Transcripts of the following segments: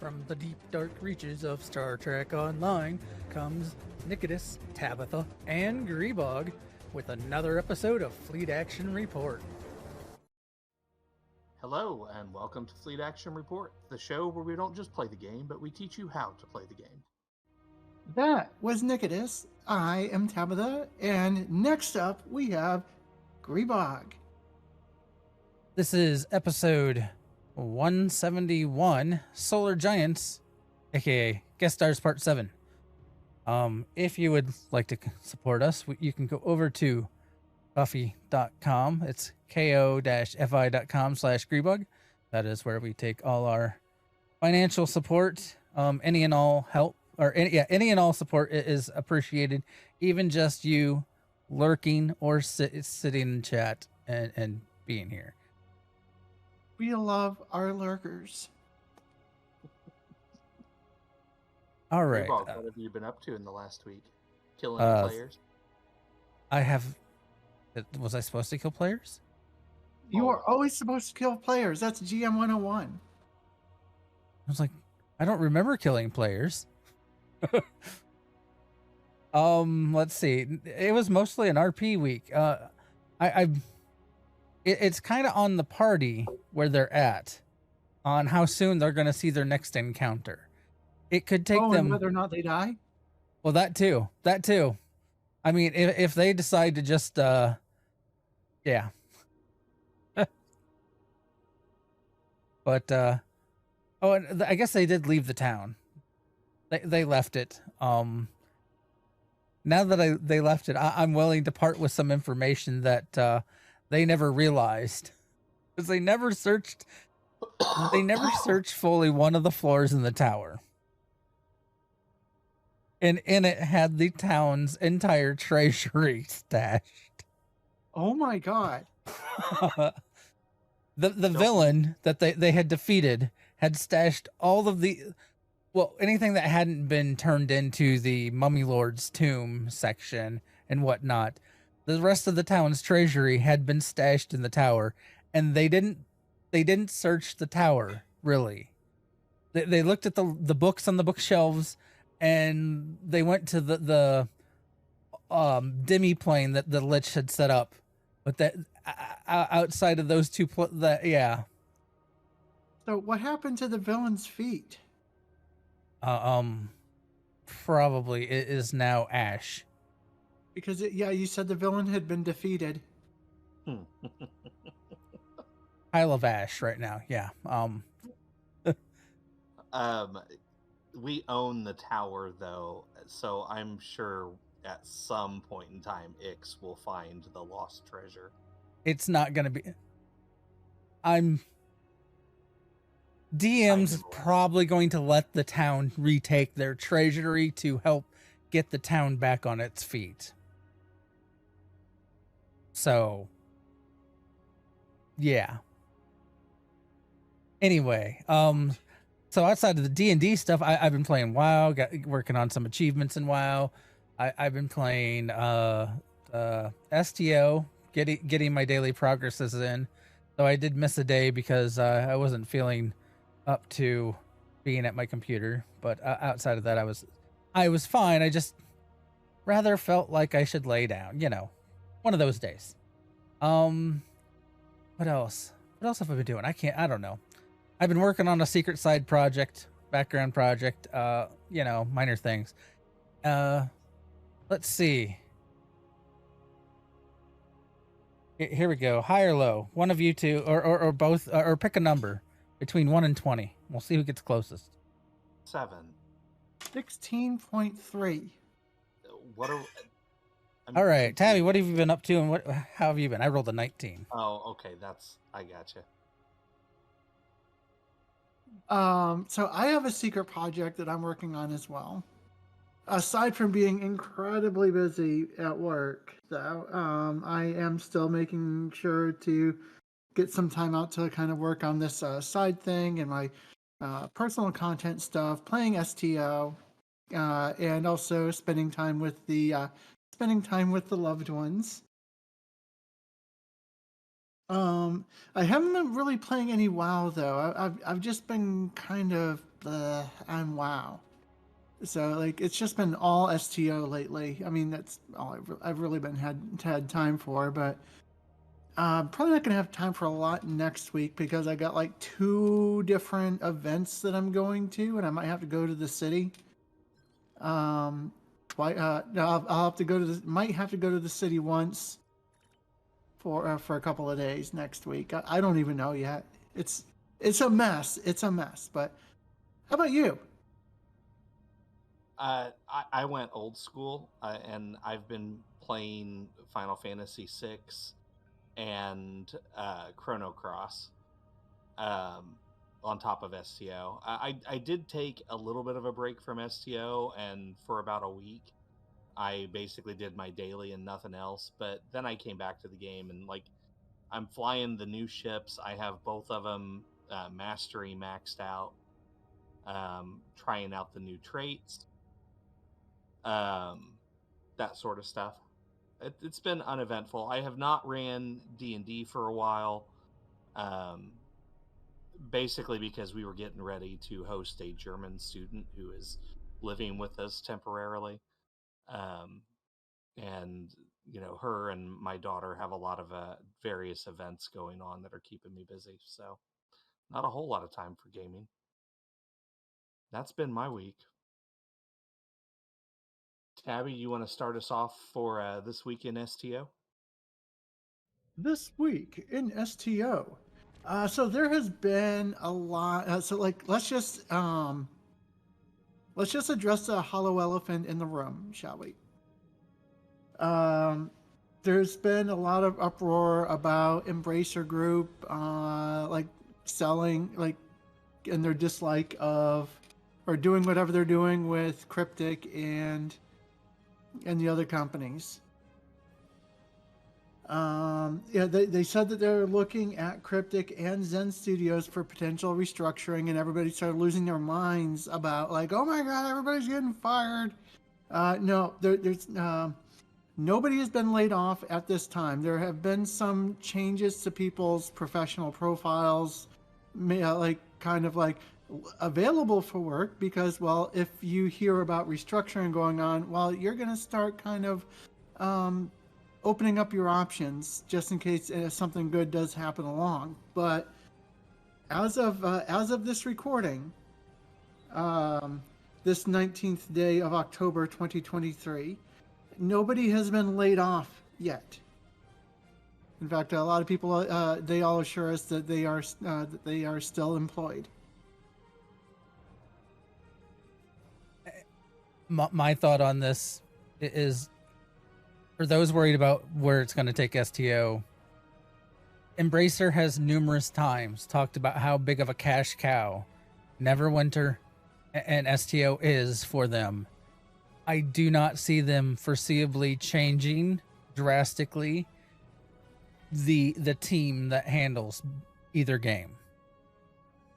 From the deep dark reaches of Star Trek Online comes Nikodas, Tabbytha, and Grebog with another episode of Fleet Action Report. Hello, and welcome to Fleet Action Report, the show where we don't just play the game, but we teach you how to play the game. That was Nikodas. I am Tabbytha, and next up we have Grebog. This is episode 171, Solar Giants, aka Guest Stars Part 7. If you would like to support us, you can go over to Buffy.com. It's ko-fi.com/Grebog. That is where we take all our financial support. Any and all help, or any and all support is appreciated. Even just you lurking or sitting in chat and being here. We love our lurkers. All right. What have you been up to in the last week? Killing players? I have. Was I supposed to kill players? You are always supposed to kill players. That's GM 101. I was like, I don't remember killing players. Let's see. It was mostly an RP week. It's kind of on the party where they're at, on how soon they're going to see their next encounter. It could take them, and whether or not they die. Well, that too. I mean, if they decide to just, yeah. But and I guess they did leave the town. They left it. Now that they left it, I'm willing to part with some information that they never realized, because they never searched fully one of the floors in the tower, and in it had the town's entire treasury stashed. Oh my god. The villain that they had defeated had stashed all of anything that hadn't been turned into the Mummy Lord's tomb section and whatnot. The rest of the town's treasury had been stashed in the tower, and they didn't search the tower, really. They looked at the books on the bookshelves, and they went to the demi-plane that the Lich had set up. But that outside of those two, yeah. So what happened to the villain's feet? Probably it is now ash. Because you said the villain had been defeated. Pile of ash right now. Yeah. We own the tower though, so I'm sure at some point in time Ix will find the lost treasure. It's not gonna be. DM's probably going to let the town retake their treasury to help get the town back on its feet. So, yeah. Anyway, so outside of the D&D stuff, I've been playing WoW, working on some achievements in WoW. I've been playing STO, getting my daily progresses in. So I did miss a day because I wasn't feeling up to being at my computer. But outside of that, I was fine. I just rather felt like I should lay down. One of those days. What else? What else have I been doing? I don't know. I've been working on a secret side project, background project, minor things. Let's see. Here we go. High or low? One of you two, or both, or pick a number between 1 and 20. We'll see who gets closest. 7. 16.3. What are... All right, Tabby, what have you been up to, and how have you been? I rolled a 19. Oh, okay, I gotcha. So I have a secret project that I'm working on as well. Aside from being incredibly busy at work, though, I am still making sure to get some time out to kind of work on this side thing and my personal content stuff, playing STO, and also spending time with the loved ones. I haven't been really playing any WoW though. I've just been kind of I'm WoW. So like it's just been all STO lately. I mean that's all I've really been had time for, but probably not gonna have time for a lot next week because I got like 2 different events that I'm going to, and I might have to go to the city. No, I'll have to go to might have to go to the city once for a couple of days next week. I don't even know yet. It's a mess. It's a mess. But how about you? I went old school, and I've been playing Final Fantasy VI and Chrono Cross on top of STO. I did take a little bit of a break from STO, and for about a week, I basically did my daily and nothing else. But then I came back to the game, and like I'm flying the new ships. I have both of them mastery maxed out. Trying out the new traits. That sort of stuff. It's been uneventful. I have not ran D&D for a while, basically because we were getting ready to host a German student who is living with us temporarily, and her and my daughter have a lot of various events going on that are keeping me busy. So, not a whole lot of time for gaming. That's been my week. Tabby, you want to start us off for this week in STO? This week in STO. So there has been a lot. So like, let's just address the hollow elephant in the room, shall we? There's been a lot of uproar about Embracer Group, like selling, like, and their dislike of, or doing whatever they're doing with Cryptic and the other companies. Yeah, they said that they're looking at Cryptic and Zen Studios for potential restructuring, and everybody started losing their minds about like, oh my god, everybody's getting fired. No, there's nobody has been laid off at this time. There have been some changes to people's professional profiles, like kind of like available for work, because well, if you hear about restructuring going on, well, you're going to start kind of opening up your options just in case something good does happen along. But as of this recording, this 19th day of October 2023, nobody has been laid off yet. In fact, a lot of people they all assure us that they are still employed. My thought on this is, for those worried about where it's going to take STO, Embracer has numerous times talked about how big of a cash cow Neverwinter and STO is for them. I do not see them foreseeably changing drastically the team that handles either game.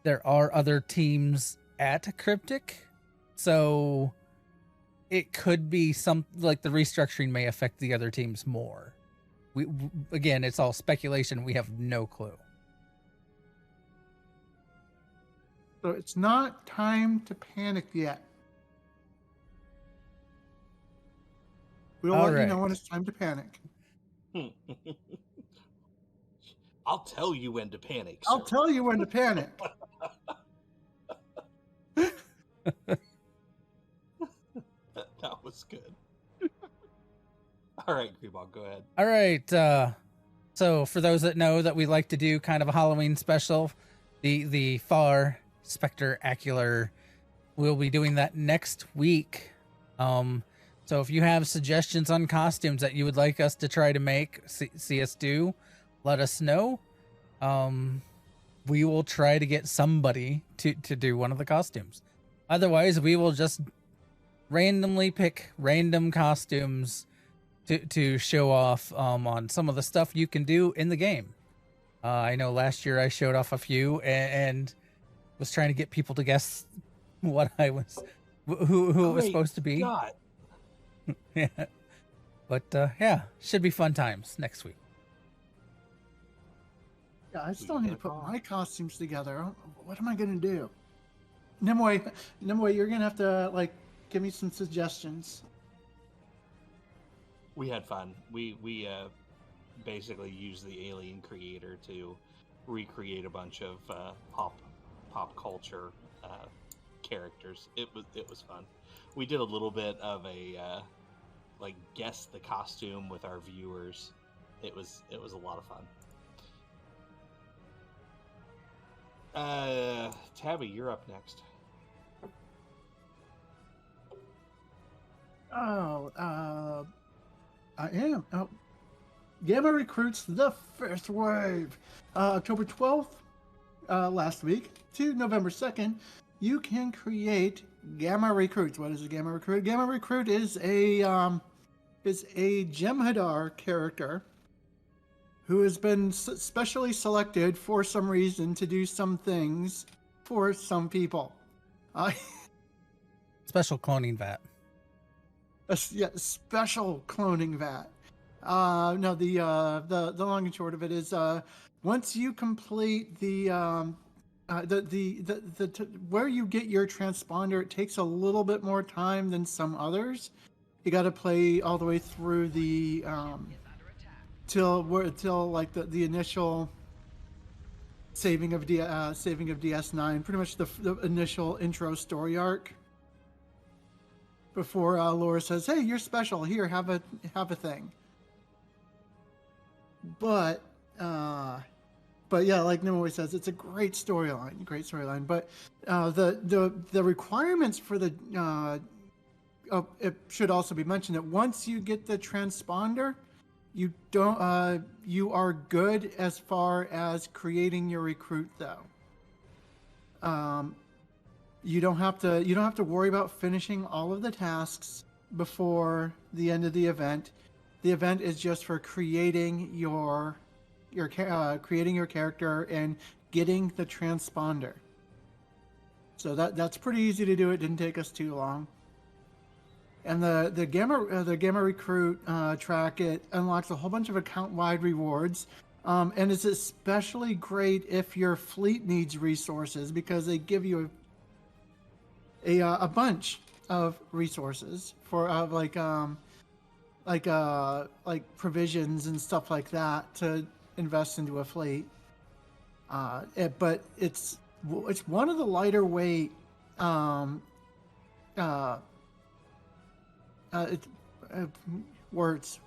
There are other teams at Cryptic, so it could be some like the restructuring may affect the other teams more. Again, it's all speculation. We have no clue. So it's not time to panic yet. We'll let you know when it's time to panic. I'll tell you when to panic, sir. I'll tell you when to panic. That was good. All right, Grebog, go ahead. All right. So for those that know that we like to do kind of a Halloween special, the FAR Spectre-acular, we'll be doing that next week. So if you have suggestions on costumes that you would like us to try to make, see us do, let us know. We will try to get somebody to do one of the costumes. Otherwise, we will just randomly pick random costumes to show off on some of the stuff you can do in the game. I know last year I showed off a few and was trying to get people to guess what I was, who it was supposed to be. God. Yeah. But yeah, should be fun times next week. Yeah, I still need to put my costumes together. What am I going to do? Nimue, you're gonna have to like give me some suggestions. We had fun. We basically used the Alien creator to recreate a bunch of pop culture characters. It was fun. We did a little bit of a like guess the costume with our viewers. It was a lot of fun. Tabby, you're up next. I am. Gamma Recruits the first wave. October 12th, last week, to November 2nd, you can create Gamma Recruits. What is a Gamma Recruit? Gamma Recruit is a Jem'Hadar character who has been specially selected for some reason to do some things for some people. Special cloning vat. Special cloning vat. No, the long and short of it is, once you complete where you get your transponder, it takes a little bit more time than some others. You got to play all the way through the till like the initial saving of DS9, pretty much the initial intro story arc. Before Laura says, "Hey, you're special. Here, have a thing." But yeah, like Nimue says, it's a great storyline. But the requirements for the it should also be mentioned that once you get the transponder, you are good as far as creating your recruit though. You don't have to worry about finishing all of the tasks before the end of the event. The event is just for creating your character and getting the transponder. So that's pretty easy to do. It didn't take us too long. And the Gamma Recruit track, it unlocks a whole bunch of account-wide rewards. And it's especially great if your fleet needs resources, because they give you a bunch of resources for like provisions and stuff like that to invest into a fleet. But it's one of the lighter weight words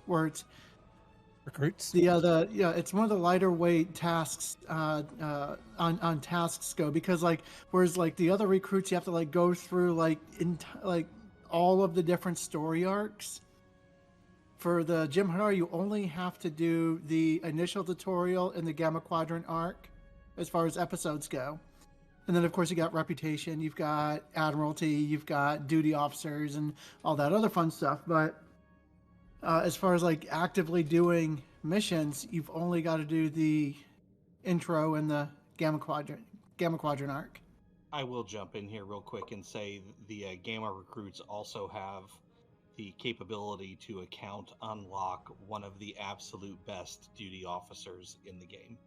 Recruits. It's one of the lighter weight tasks on tasks go, because like whereas like the other recruits you have to like go through like all of the different story arcs. For the Jem'Hadar, you only have to do the initial tutorial and the Gamma Quadrant arc as far as episodes go. And then, of course, you got Reputation, you've got Admiralty, you've got Duty Officers, and all that other fun stuff. But as far as like actively doing missions, you've only got to do the intro and the Gamma Quadrant arc. I will jump in here real quick and say the Gamma Recruits also have the capability to account unlock one of the absolute best duty officers in the game.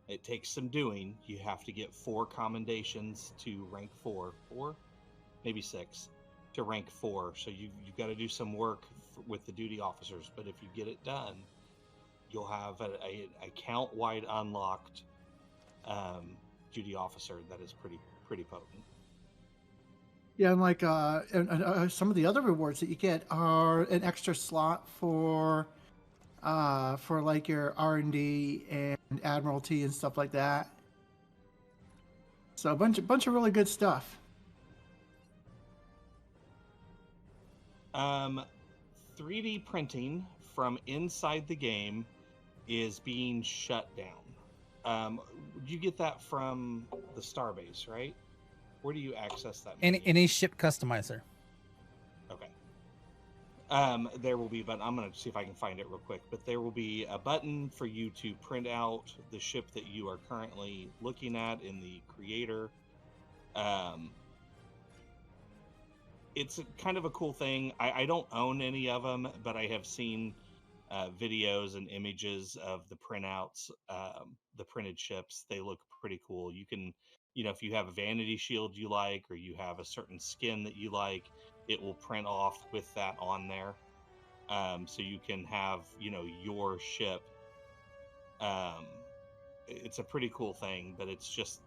It takes some doing. You have to get 4 commendations to rank 4, maybe 6 to rank 4. So you've got to do some work with the duty officers. But if you get it done, you'll have a account-wide unlocked duty officer that is pretty potent. Yeah, and like some of the other rewards that you get are an extra slot for like your R&D and Admiralty and stuff like that. So a bunch of really good stuff. 3D printing from inside the game is being shut down. You get that from the Starbase, right? Where do you access that? Any ship customizer. Okay. There will be, but I'm going to see if I can find it real quick. But there will be a button for you to print out the ship that you are currently looking at in the creator. It's kind of a cool thing. I don't own any of them, but I have seen videos and images of the printouts, the printed ships. They look pretty cool. You can if you have a vanity shield you like, or you have a certain skin that you like, it will print off with that on there. So you can have, your ship. It's a pretty cool thing, but it's just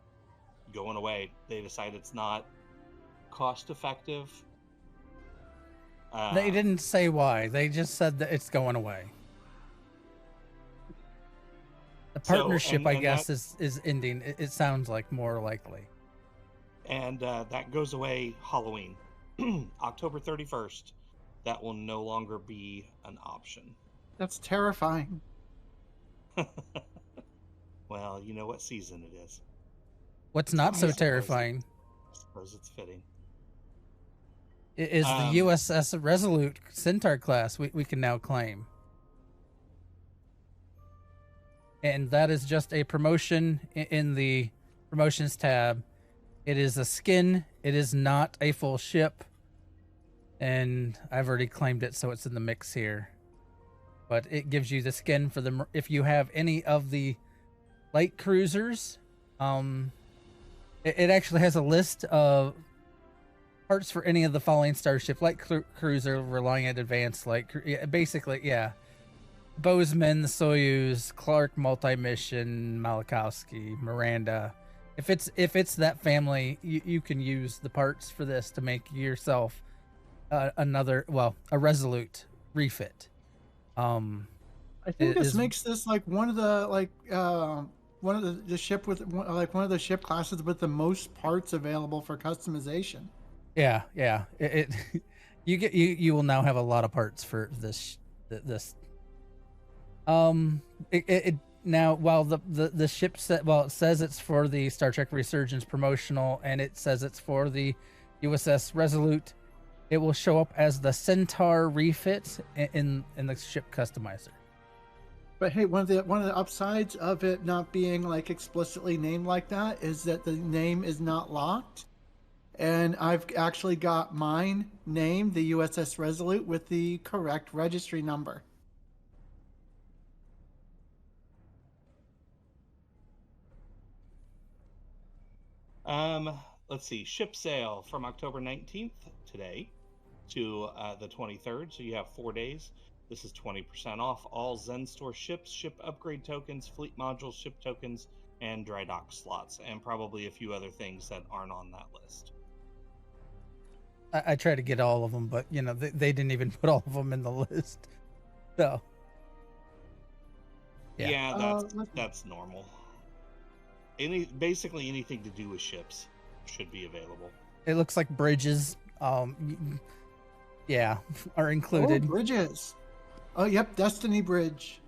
going away. They decide it's not cost effective. They didn't say why. They just said that it's going away. The partnership, I guess, is ending. It sounds like more likely. And that goes away Halloween, October 31st. That will no longer be an option. That's terrifying. Well, you know what season it is. What's not so terrifying? I suppose it's fitting. It is the USS Resolute Centaur class we can now claim. And that is just a promotion in the promotions tab. It is a skin. It is not a full ship. And I've already claimed it, so it's in the mix here. But it gives you the skin for the, if you have any of the light cruisers. It actually has a list of parts for any of the following starship: light cruiser, Reliant, Advanced light, basically, yeah. Bozeman, the Soyuz, Clark, multi-mission, Malachowski, Miranda. If it's that family, you can use the parts for this to make yourself a Resolute refit. I think this makes this like one of the ship with one of the ship classes with the most parts available for customization. Yeah. You will now have a lot of parts for this. Now, while the ship set, it says it's for the Star Trek Resurgence promotional, and it says it's for the USS Resolute, it will show up as the Centaur refit in the ship customizer. But hey, one of the upsides of it not being like explicitly named like that is that the name is not locked, and I've actually got mine named the USS Resolute with the correct registry number. Let's see. Ship sale from October 19th today to the 23rd. So you have 4 days. This is 20% off all Zen Store ships, ship upgrade tokens, fleet modules, ship tokens, and dry dock slots, and probably a few other things that aren't on that list. I tried to get all of them, but they didn't even put all of them in the list. So yeah, that's normal. Basically anything to do with ships should be available. It looks like bridges, are included. Oh, bridges. Oh, yep, Destiny Bridge.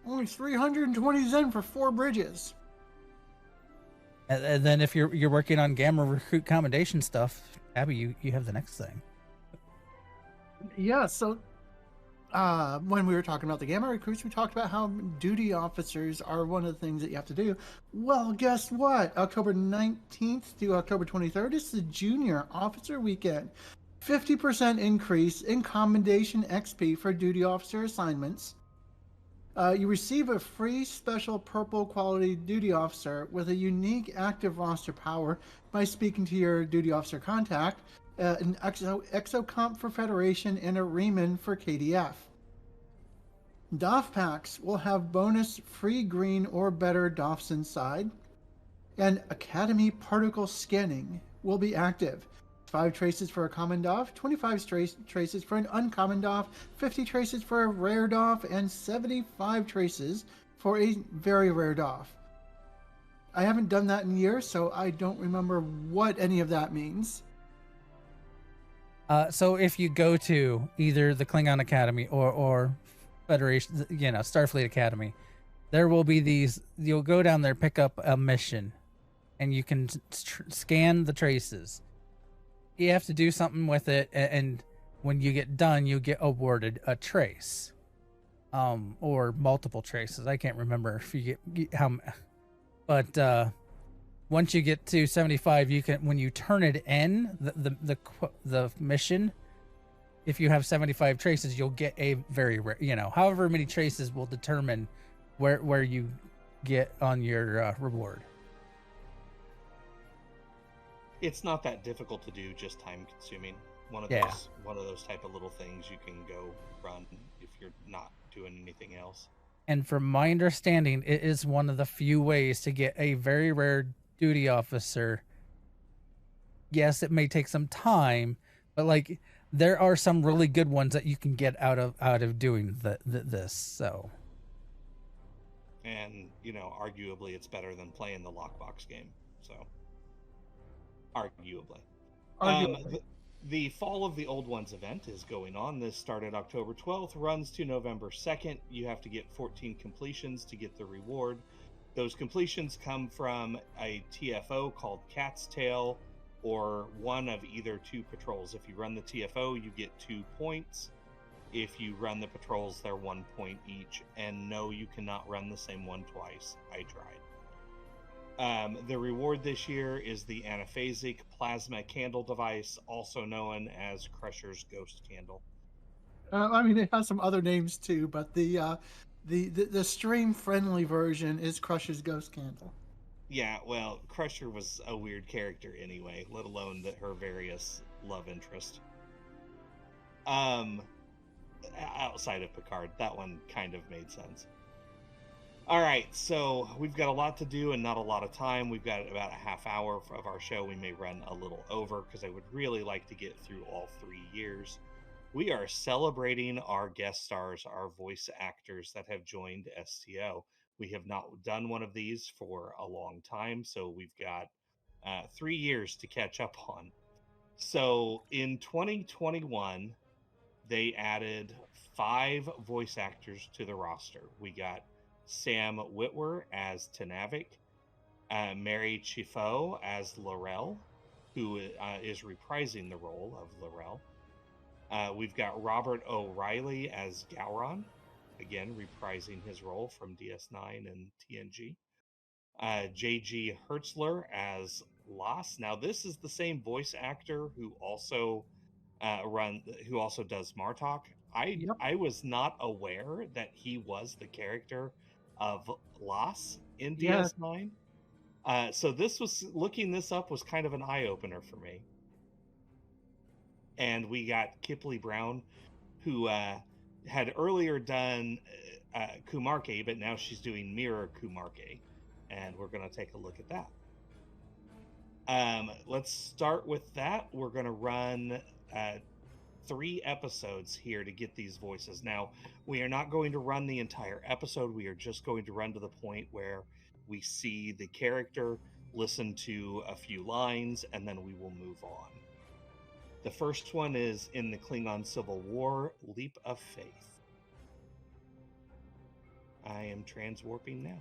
Only 320 Zen for 4 bridges. And then if you're working on Gamma Recruit Commendation stuff, Abby, you have the next thing. Yeah, so when we were talking about the Gamma Recruits, we talked about how duty officers are one of the things that you have to do. Well, guess what? October 19th to October 23rd is the Junior Officer Weekend. 50% increase in Commendation XP for duty officer assignments. You receive a free special purple quality duty officer with a unique active roster power by speaking to your duty officer contact, an exocomp for Federation, and a Riemann for KDF. DOF packs will have bonus free green or better DOFs inside, and Academy particle scanning will be active. 5 traces for a common DOF, 25 traces for an uncommon DOF, 50 traces for a rare DOF, and 75 traces for a very rare DOF. I haven't done that in years, so I don't remember what any of that means. So if you go to either the Klingon Academy or Federation, Starfleet Academy, there will be these. You'll go down there, pick up a mission, and you can scan the traces. You have to do something with it, and when you get done, you get awarded a trace, or multiple traces. I can't remember if you get how, but once you get to 75, you can, when you turn it in the mission, if you have 75 traces, you'll get a very rare. However many traces will determine where you get on your reward. It's not that difficult to do, just time consuming. One of those type of little things you can go run if you're not doing anything else. And from my understanding, it is one of the few ways to get a very rare duty officer. Yes, it may take some time, but like there are some really good ones that you can get out of doing this. So, and arguably it's better than playing the lockbox game. So, arguably. The Fall of the Old Ones event is going on. This started October 12th, runs to November 2nd. You have to get 14 completions to get the reward. Those completions come from a TFO called Cat's Tail, or one of either two patrols. If you run the TFO, you get 2 points. If you run the patrols, they're 1 point each. And no, you cannot run the same one twice. I tried. The reward this year is the anaphasic plasma candle device, also known as Crusher's Ghost Candle. I mean, it has some other names too, but the stream-friendly version is Crusher's Ghost Candle. Yeah, well, Crusher was a weird character anyway, let alone her various love interest. Outside of Picard, that one kind of made sense. All right, so we've got a lot to do and not a lot of time. We've got about a half hour of our show. We may run a little over because I would really like to get through all 3 years. We are celebrating our guest stars, our voice actors that have joined STO. We have not done one of these for a long time, so we've got 3 years to catch up on. So in 2021, they added 5 voice actors to the roster. We got Sam Witwer as Tenavik, Mary Chifo as Laurel, who is reprising the role of Laurel. We've got Robert O'Reilly as Gowron, again reprising his role from DS9 and TNG. J.G. Hertzler as Lass. Now this is the same voice actor who also does Martok. I was not aware that he was the character of Lass in DS9. So looking this up was kind of an eye opener for me. And we got Kipley Brown, who had earlier done Kumarke, but now she's doing Mirror Kumarke, and we're going to take a look at that. Let's start with that. We're going to run 3 episodes here to get these voices. Now, we are not going to run the entire episode. We are just going to run to the point where we see the character, listen to a few lines, and then we will move on. The first one is in the Klingon Civil War, Leap of Faith. I am transwarping now.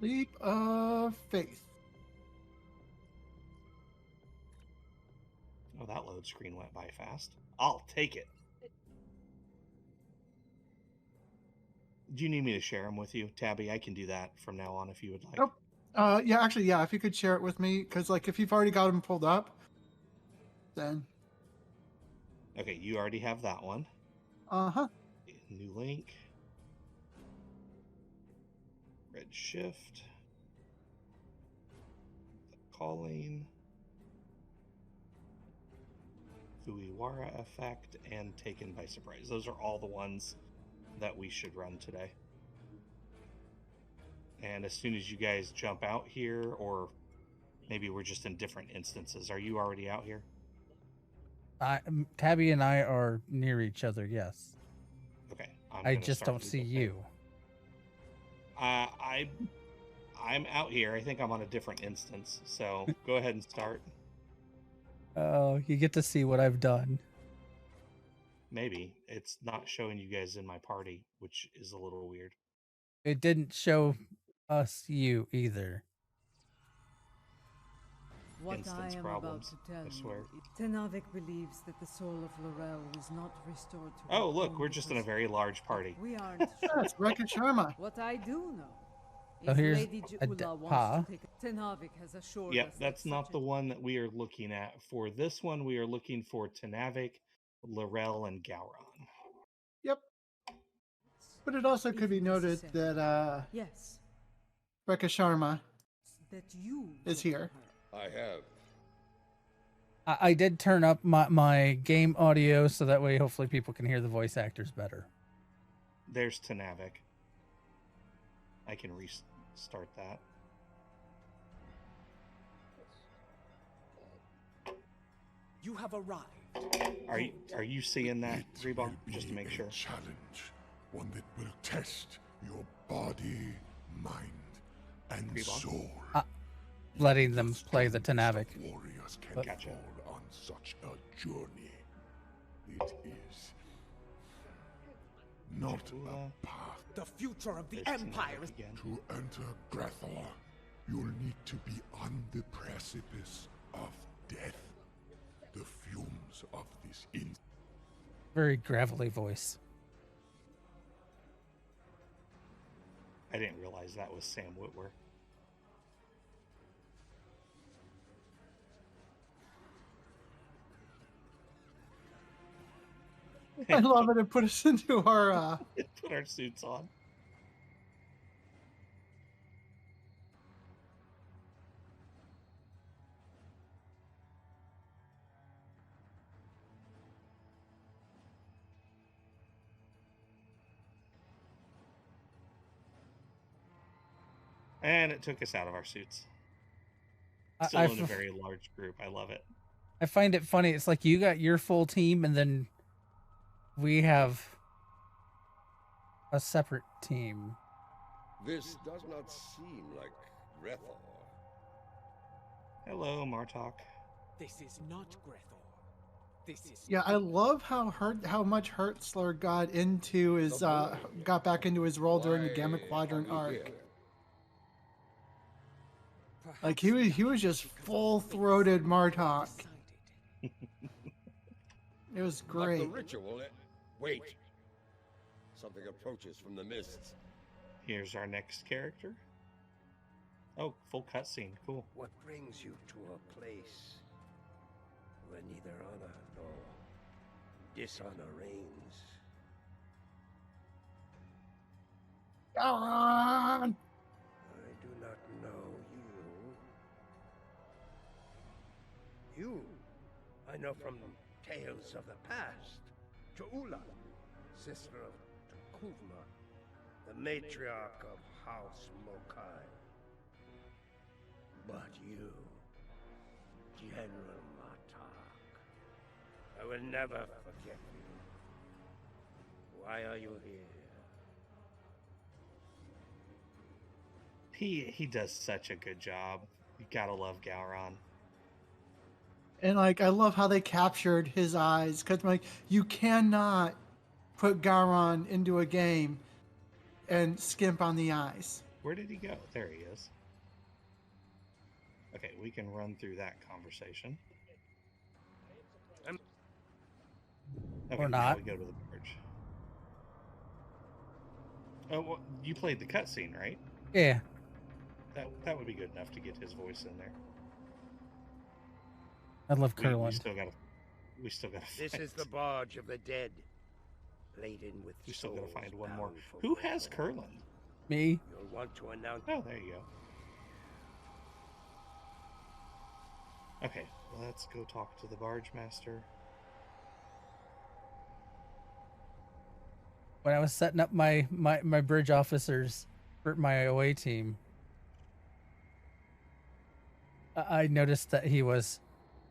Leap of Faith. Oh, that load screen went by fast. I'll take it. Do you need me to share them with you, Tabby? I can do that from now on if you would like. Nope. Yeah, actually, yeah. If you could share it with me, because like if you've already got them pulled up, then. Okay, you already have that one. New link. Red shift. Calling. Fujiwara effect and taken by surprise. Those are all the ones that we should run today. And as soon as you guys jump out here, or maybe we're just in different instances. Are you already out here? Tabby and I are near each other, yes. Okay. I just don't see you. I'm out here. I think I'm on a different instance. So go ahead and start. Oh, you get to see what I've done. Maybe. It's not showing you guys in my party, which is a little weird. It didn't show us you either. What Instance I am problems, about to tell I swear. you, Tenavik believes that the soul of Laurel is not restored to Oh, look, we're just in a very large party. We aren't sure. That's Rekha Sharma. What I do know So is here's Lady Jula wants to take Tenavik has assured Yep, us that's that not such the one that we are looking at. For this one, we are looking for Tenavik, Laurel, and Gowron. Yep. But it also could be If noted necessary. that Yes, Rekha Sharma that you is here. I have. I did turn up my game audio so that way hopefully people can hear the voice actors better. There's Tanavik. I can restart that. You have arrived. Are you seeing that, Grebog? Just to make sure. Challenge, one that will test your body, mind, and Grebog? soul. Letting them play the Tanavik. Warriors can Gotcha. fall on such a journey. It is not a path. The future of the There's Empire Tanavik is... again. To enter Grethor, you'll need to be on the precipice of death. The fumes of this Very gravelly voice. I didn't realize that was Sam Witwer. I love it. It put us into our. Put our suits on. And it took us out of our suits. Still in a very large group. I love it. I find it funny. It's like you got your full team, and then we have a separate team. This does not seem like Grethor. Hello, Martok. This is not Grethor. This is... Yeah, I love how much Hertzler got into his got back into his role during the Gamma Quadrant arc. Like he was just full-throated Martok. It was great. Like the ritual. Wait. Something approaches from the mists. Here's our next character. Oh, full cutscene. Cool. What brings you to a place where neither honor nor dishonor reigns? Gowron! I do not know you. You, I know from tales of the past. Tuula, sister of Tukuvma, the matriarch of House Mokai. But you, General Martok, I will never forget you. Why are you here? He does such a good job. You gotta love Gowron. And like I love how they captured his eyes, because like you cannot put Gowron into a game and skimp on the eyes. Where did he go? There he is. Okay, we can run through that conversation. Okay, Or now not. we go to the bridge. Oh, well, you played the cutscene, right? Yeah. That would be good enough to get his voice in there. I love We Kurland. still gotta. This is the barge of the dead, laden with We still gotta souls find one more. bound for Who has Grethor. Kurland? Me? You'll want to announce. Oh, there you go. Okay, let's go talk to the barge master. When I was setting up my bridge officers for my OA team, I noticed that he was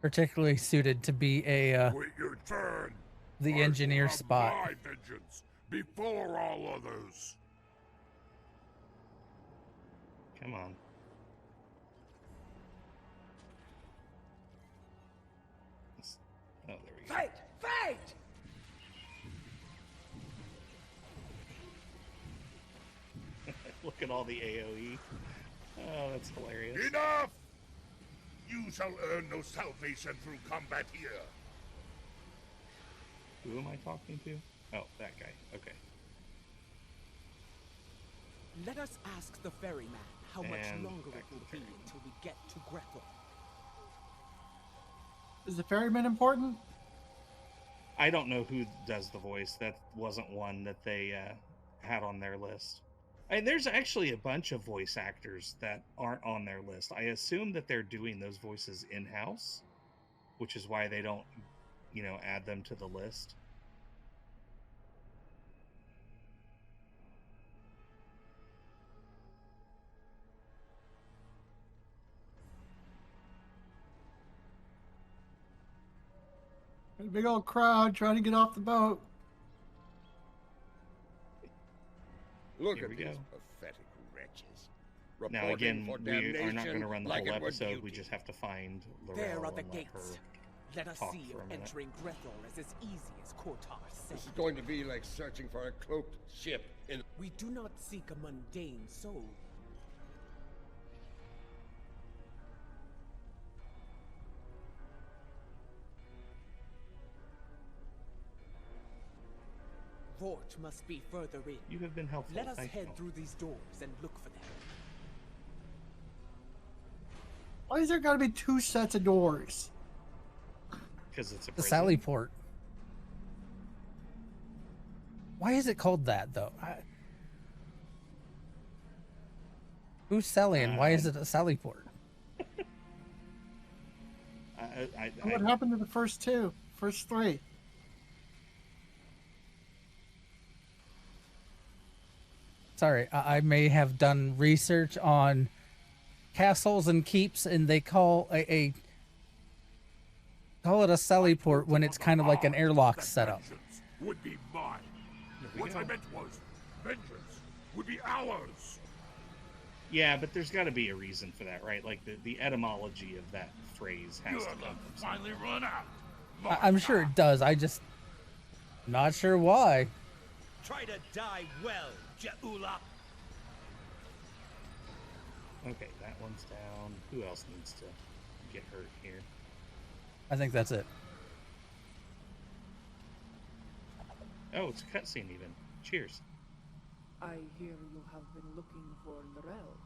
particularly suited to be a Wait your turn. the engineer spot. My vengeance before all others. Come on. Oh, there we go. Fight! Fight! Look at all the AoE. Oh, that's hilarious. Enough! You shall earn no salvation through combat here. Who am I talking to? Oh, that guy. Okay. Let us ask the ferryman how much And longer it back to will the be ferry. until we get to Grethor. Is the ferryman important? I don't know who does the voice. That wasn't one that they had on their list. And there's actually a bunch of voice actors that aren't on their list. I assume that they're doing those voices in-house, which is why they don't, add them to the list. A big old crowd trying to get off the boat. Look Here at we these go. pathetic wretches. Now, again, Reporting for we are not going to damnation run the like whole it were episode. We duty. just have to find There Laurel are the and let her gates. Let us talk see for a if minute. entering Grethor is as easy as Kotar said. This is going to be like searching for a cloaked ship in... We do not seek a mundane soul. Vort must be further in. You have been helpful. Let us Thank head you. through these doors and look for them. Why is there got to be 2 sets of doors? Because it's a The prison. Sally Port. Why is it called that though? Who's selling? Why is it a Sally Port? What happened to the first 2? First 3? Sorry, I may have done research on castles and keeps, and they call call it a Sally Port when it's kind of like an airlock setup. Vengeance would be mine. What I meant was, vengeance would be ours. Yeah, but there's got to be a reason for that, right? Like the etymology of that phrase has You to have come from somewhere. finally run out. I'm sure it does. I just not sure why. Try to die well, Jaula. Okay, that one's down. Who else needs to get hurt here? I think that's it. Oh, it's a cutscene even. Cheers. I hear you have been looking for Laurel,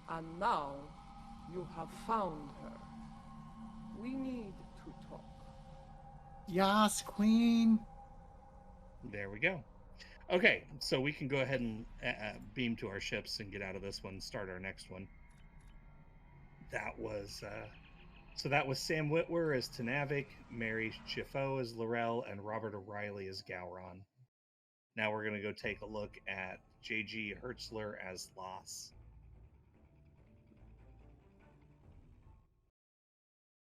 and now you have found her. We need to talk. Yas, Queen. There we go. Okay, so we can go ahead and beam to our ships and get out of this one, start our next one. That was Sam Witwer as Tenavik, Mary Chifo as Laurel, and Robert O'Reilly as Gowron. Now we're going to go take a look at J.G. Hertzler as Loss.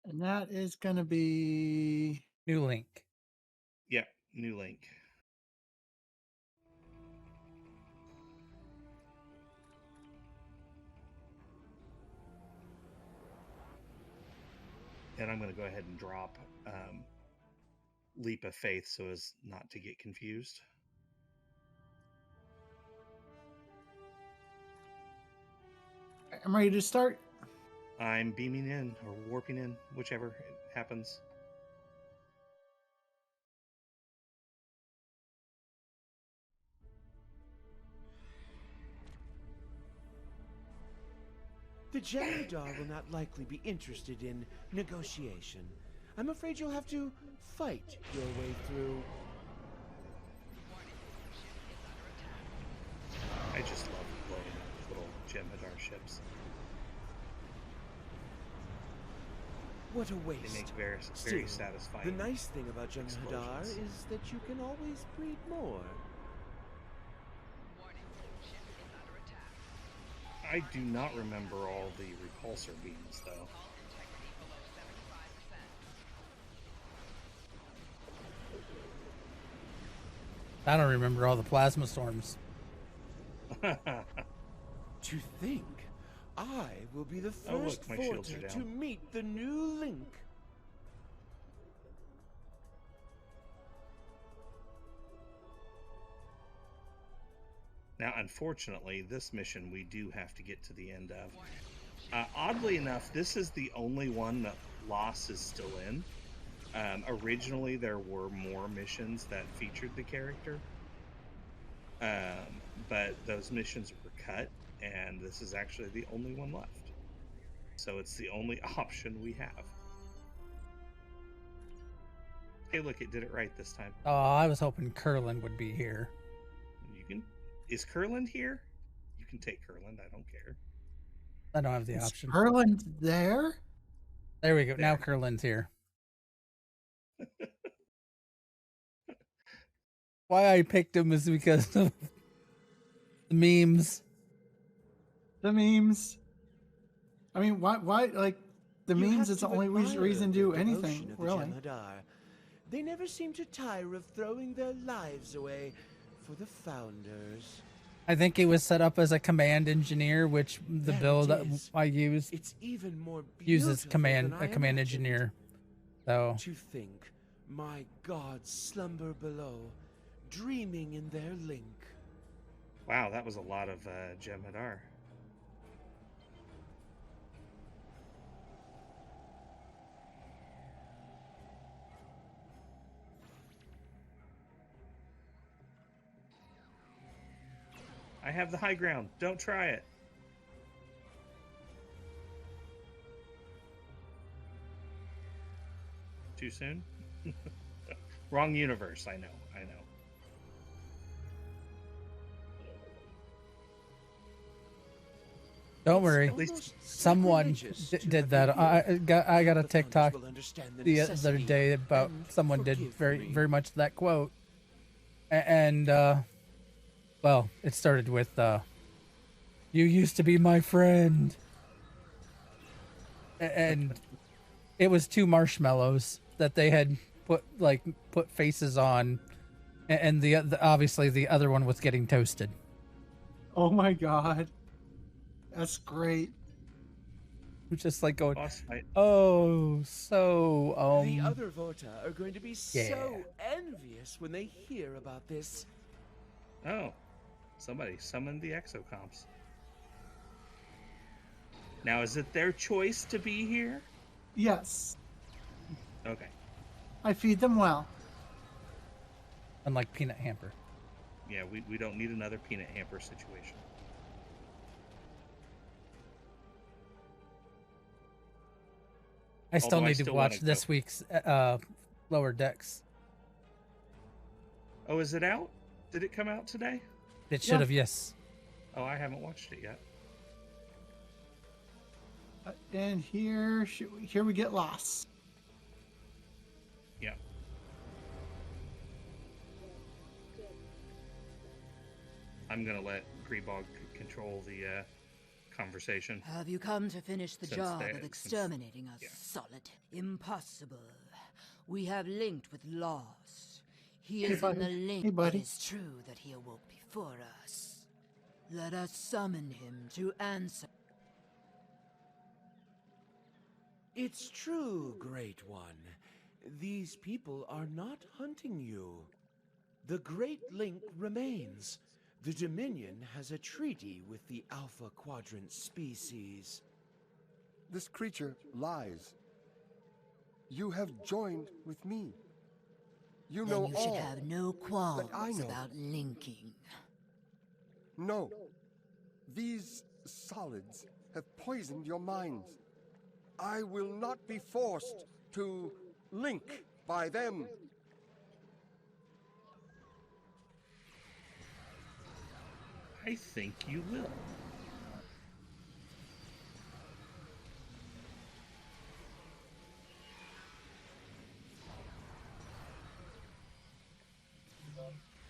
And that is going to be... New Link. Yep, new link. And I'm going to go ahead and drop Leap of Faith so as not to get confused. I'm ready to start. I'm beaming in or warping in, whichever happens. The Jem'Hadar will not likely be interested in negotiation. I'm afraid you'll have to fight your way through. I just love blowing up little Jem'Hadar ships. What a waste. They make very Still, satisfying. the nice thing about Jem'Hadar explosions. is that you can always breed more. I do not remember all the repulsor beams, though. I don't remember all the plasma storms. To think, I will be the Oh, look, first my shields are Forter to down. meet the new Link. Now, unfortunately, this mission we do have to get to the end of. Oddly enough, this is the only one that Loss is still in. Originally, there were more missions that featured the character. But those missions were cut, and this is actually the only one left. So it's the only option we have. Hey, look, it did it right this time. Oh, I was hoping Curlin would be here. You can... Is Curland here? can take Kurland. I don't care. I don't have the option. Kurland there? There we go. Now Kurland's here. Why I picked him is because of the memes. The memes. I mean, why like, the You memes have is the to only admire reason to the do devotion anything, of the really. Jem'Hadar. They never seem to tire of throwing their lives away for the Founders. I think it was set up as a command engineer, which the There build it that is. I used It's even more uses beautiful command than I a command imagined. engineer. So To think my gods slumber below, dreaming in their link. Wow, that was a lot of Jem'Hadar. I have the high ground. Don't try it. Too soon? Wrong universe. I know. don't worry, someone did that. I got a TikTok the other day about someone did very much that quote, and well, it started with "You used to be my friend," and it was two marshmallows that they had put faces on, and the obviously the other one was getting toasted. Oh my god. That's great. Just like going, Boss fight. oh, so The other Vorta are going to be so envious when they hear about this. Oh, somebody summoned the exocomps. Now, is it their choice to be here? Yes. Okay. I feed them well. unlike Peanut Hamper. Yeah, we don't need another Peanut Hamper situation. I still Although I need to still watch wanna this go. week's Lower Decks. Oh, is it out? Did it come out today? It should have, yes. Oh, I haven't watched it yet. And here we get lost. Yeah. I'm gonna let Grebog control the conversation. Have you come to finish the Since job they- of since- exterminating us, yeah. Solid? Impossible. We have linked with Lost. He Hey, is in buddy. the link, Hey, but buddy. it's true that he awoke before us. Let us summon him to answer. It's true, Great One. These people are not hunting you. The Great Link remains. The Dominion has a treaty with the Alpha Quadrant species. This creature lies. You have joined with me. You know Then you all should have no qualms that I know. about linking. No. These solids have poisoned your minds. I will not be forced to link by them. I think you will.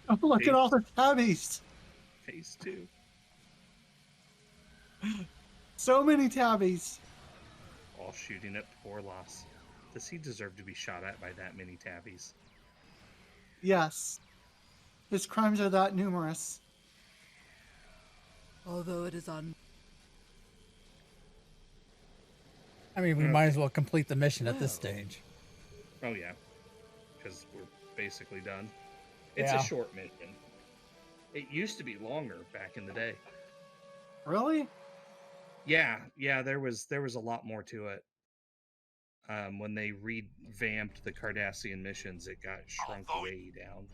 Oh, look at all the tabbies. Phase 2. So many tabbies. All shooting at poor Loss. Does he deserve to be shot at by that many tabbies? Yes. His crimes are that numerous. Although it is on. I mean, we might as well complete the mission at this stage. Oh, yeah. Because we're basically done. It's Yeah. a short mission. It used to be longer back in the day. Really? Yeah, there was a lot more to it. When they revamped the Cardassian missions, it got shrunk way down.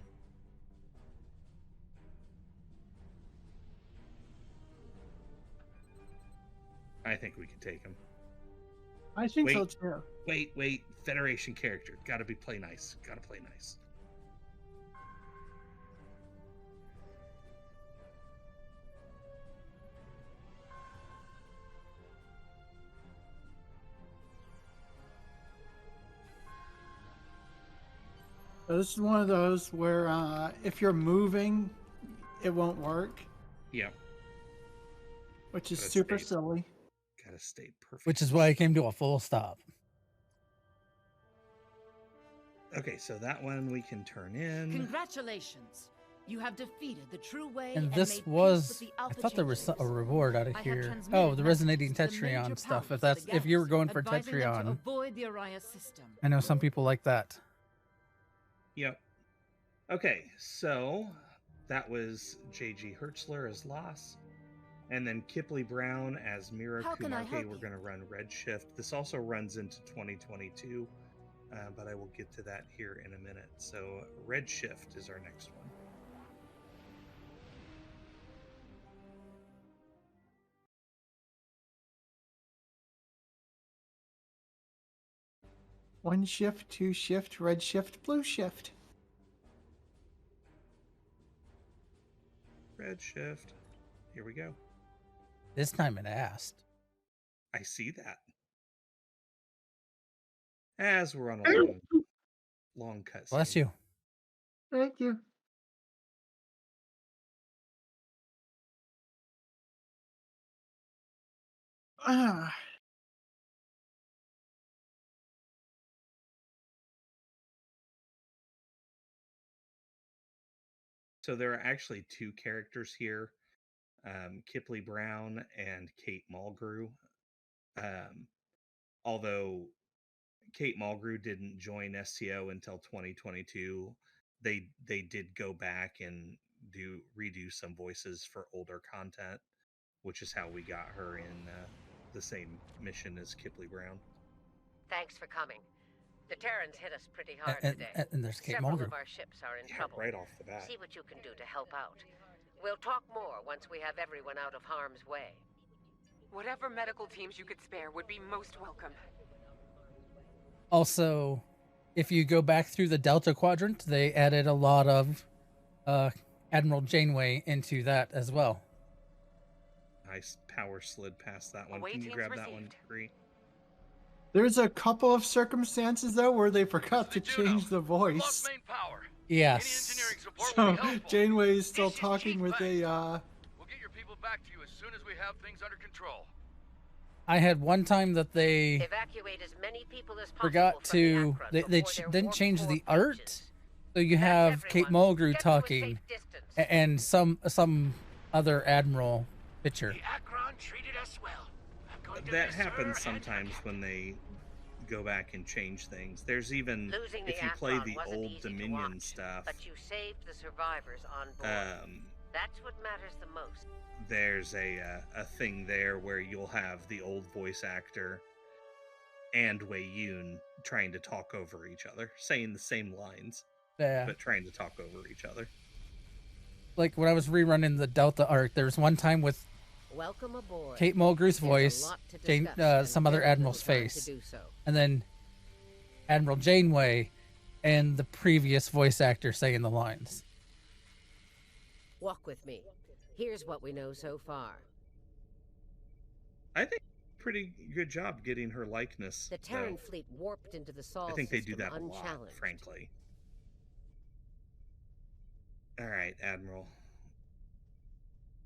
I think we could take him. I think so Wait. too. Wait. Federation character. Gotta play nice. So this is one of those where if you're moving, it won't work. Yeah. Which is super silly. Gotta stay perfect. Which is why I came to a full stop. Okay, so that one we can turn in. Congratulations. You have defeated the true way. And this was, I thought there was a reward out of here. Oh, the resonating Tetrion stuff. If you were going for Tetrion. Avoid the Araya system. I know some people like that. Yep. Okay, so that was J.G. Hertzler as Loss. And then Kipley Brown as Mira Kumake. We're going to run Redshift. This also runs into 2022, but I will get to that here in a minute. So Redshift is our next one. One shift, two shift, red shift, blue shift. Redshift. Here we go. This time it asked. I see that. As we're on a long cut. Bless you. Thank you. So there are actually two characters here, Kipley Brown and Kate Mulgrew. Although Kate Mulgrew didn't join STO until 2022, they did go back and redo some voices for older content, which is how we got her in the same mission as Kipley Brown. Thanks for coming. The Terrans hit us pretty hard today. And there's Kate Several Mulgrew. of our ships are in trouble. Right off the bat. See what you can do to help out. We'll talk more once we have everyone out of harm's way. Whatever medical teams you could spare would be most welcome. Also, if you go back through the Delta Quadrant, they added a lot of Admiral Janeway into that as well. Nice power slid past that one. Away Can you teams grab that received. one, Bree? There's a couple of circumstances though where they forgot to change the voice. Yes. So Janeway is still talking with a We'll get your people back to you as soon as we have things under control. I had one time that they Evacuate as many people as possible forgot from the to Akron they before their didn't warp change core the art, so you have Kate Mulgrew talking and some other admiral picture. Akron treated us well. That happens sometimes when they go back and change things. There's even, Losing if the you play Akron the wasn't old easy to Dominion watch, stuff, but you saved the survivors on board. That's what matters the most. There's a thing there where you'll have the old voice actor and Wei Yun trying to talk over each other, saying the same lines, but trying to talk over each other. Like when I was rerunning the Delta arc, there was one time with Welcome aboard. Kate Mulgrew's There's a voice, lot to discuss and some other very admiral's little time to face, do so. and then Admiral Janeway and the previous voice actor saying the lines. Walk with me. Here's what we know so far. I think pretty good job getting her likeness. The Terran though. fleet warped into the Sol I think they do system that a lot, unchallenged. frankly. All right, Admiral.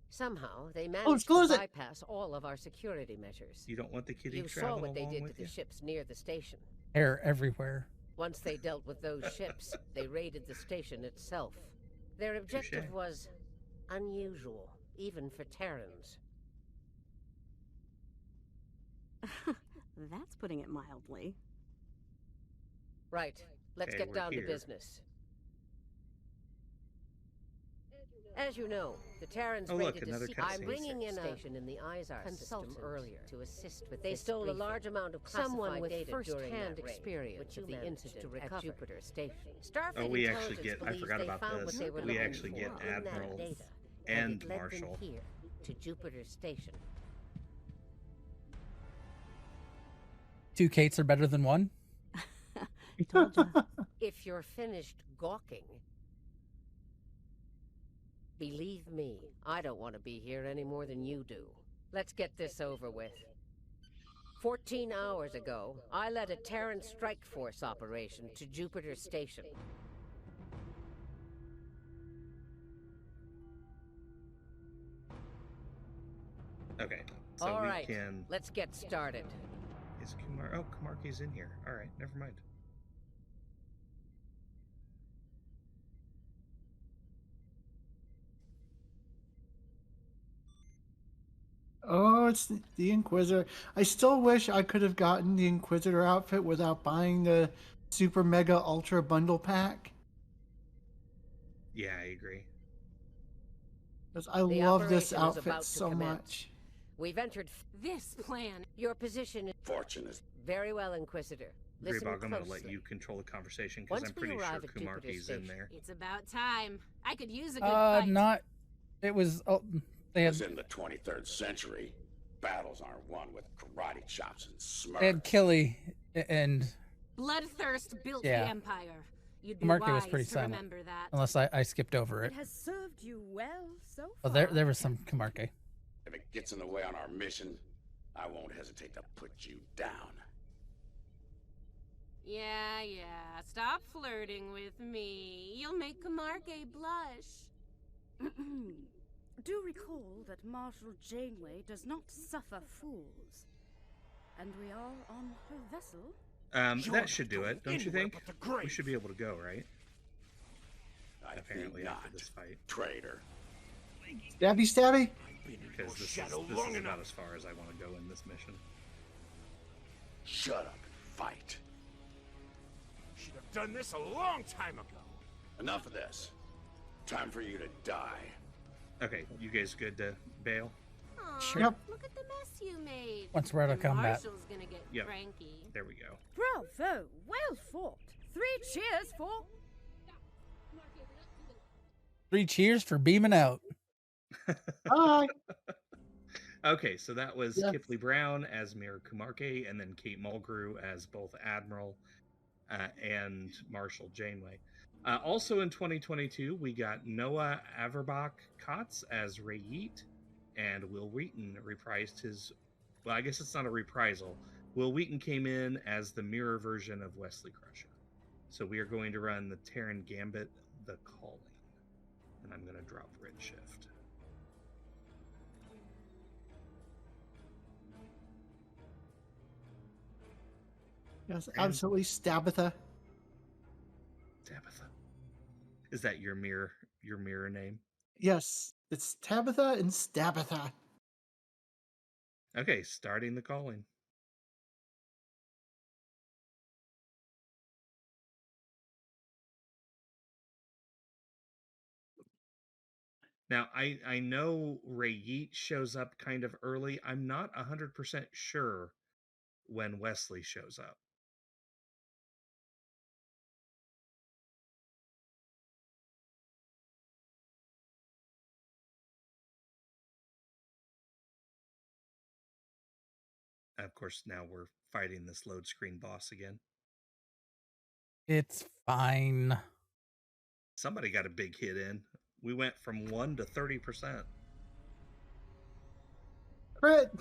Somehow, they managed to bypass all of our security measures. You don't want the kitty You saw traveling what they along did with to you? the ships near the station. Hair everywhere. Once they dealt with those ships, they raided the station itself. Their objective was unusual, even for Terrans. That's putting it mildly. Right. Let's Okay, get we're down here. to business. As you know, the Terrans Oh, look, raided another a cutscene. I'm bringing in a station in the Izar system earlier to assist with. They this stole a briefing. large amount of Someone classified with data first-hand during that raid, experience which of you the managed incident to at recover. Jupiter Station. Starfleet Oh, we actually intelligence get, I believes forgot they about found what this. they were We looking actually for get in that Admiral data, and it led Marshal. them here to Jupiter Station. 2 Kates are better than one. Told ya. If you're finished gawking, believe me, I don't want to be here any more than you do. Let's get this over with. 14 hours ago, I led a Terran strike force operation to Jupiter Station. Okay, so All we right, can... let's get started. Is Kumar... Oh, Kumarki's in here. All right, never mind. Oh, it's the Inquisitor. I still wish I could have gotten the Inquisitor outfit without buying the Super Mega Ultra Bundle Pack. Yeah, I agree. Because I The love this operation is outfit about to so commence. much. We've entered this plan. Your position is fortunate. Very well, Inquisitor. Listen Grebog, I'm going to closely. let you control the conversation because Once I'm pretty we sure arrive at Jupiter Kumarki's in Station, there. It's about time. I could use a good fight. Not. It was. They had. Because in the 23rd century, battles aren't won with karate chops and smirks. They had Killy and. Bloodthirst built Yeah. the Empire. You'd be Kumarki wise was pretty to silent. remember that. Unless I skipped over it. It has served you well so Oh, far. there was some Kumarki. If it gets in the way on our mission, I won't hesitate to put you down. Yeah. Stop flirting with me. You'll make Camargue blush. Do recall that Marshal Janeway does not suffer fools. And we are on her vessel. That should do it, don't you think? We should be able to go, right? Apparently after this fight. Traitor. Stabby. Because this is about as far as I want to go in this mission. Shut up and fight. Should have done this a long time ago. Enough of this. Time for you to die. Okay, you guys good to bail? Aw, Sure. Yep. Look at the mess you made. Once we're out of And combat. Marshall's gonna get Yep. cranky. There we go. Bravo! Well fought. 3 cheers for... 3 cheers for beaming out. Bye. Okay, so that was Yeah. Kipley Brown as Mira Kumarke, and then Kate Mulgrew as both Admiral and Marshal Janeway. Also in 2022, we got Noah Averbach-Kotz as Ray Yeet, and Will Wheaton reprised his... Well, I guess it's not a reprisal. Will Wheaton came in as the mirror version of Wesley Crusher. So we are going to run the Terran Gambit, The Calling. And I'm going to drop Redshift. Yes, absolutely. Tabbytha. Tabbytha. Is that your mirror name? Yes, it's Tabbytha and Stabbytha. Okay, starting the calling. Now, I know Ray Yeet shows up kind of early. I'm not 100% sure when Wesley shows up. Of course, now we're fighting this load screen boss again. It's fine. Somebody got a big hit in. We went from 1 to 30%. Crit.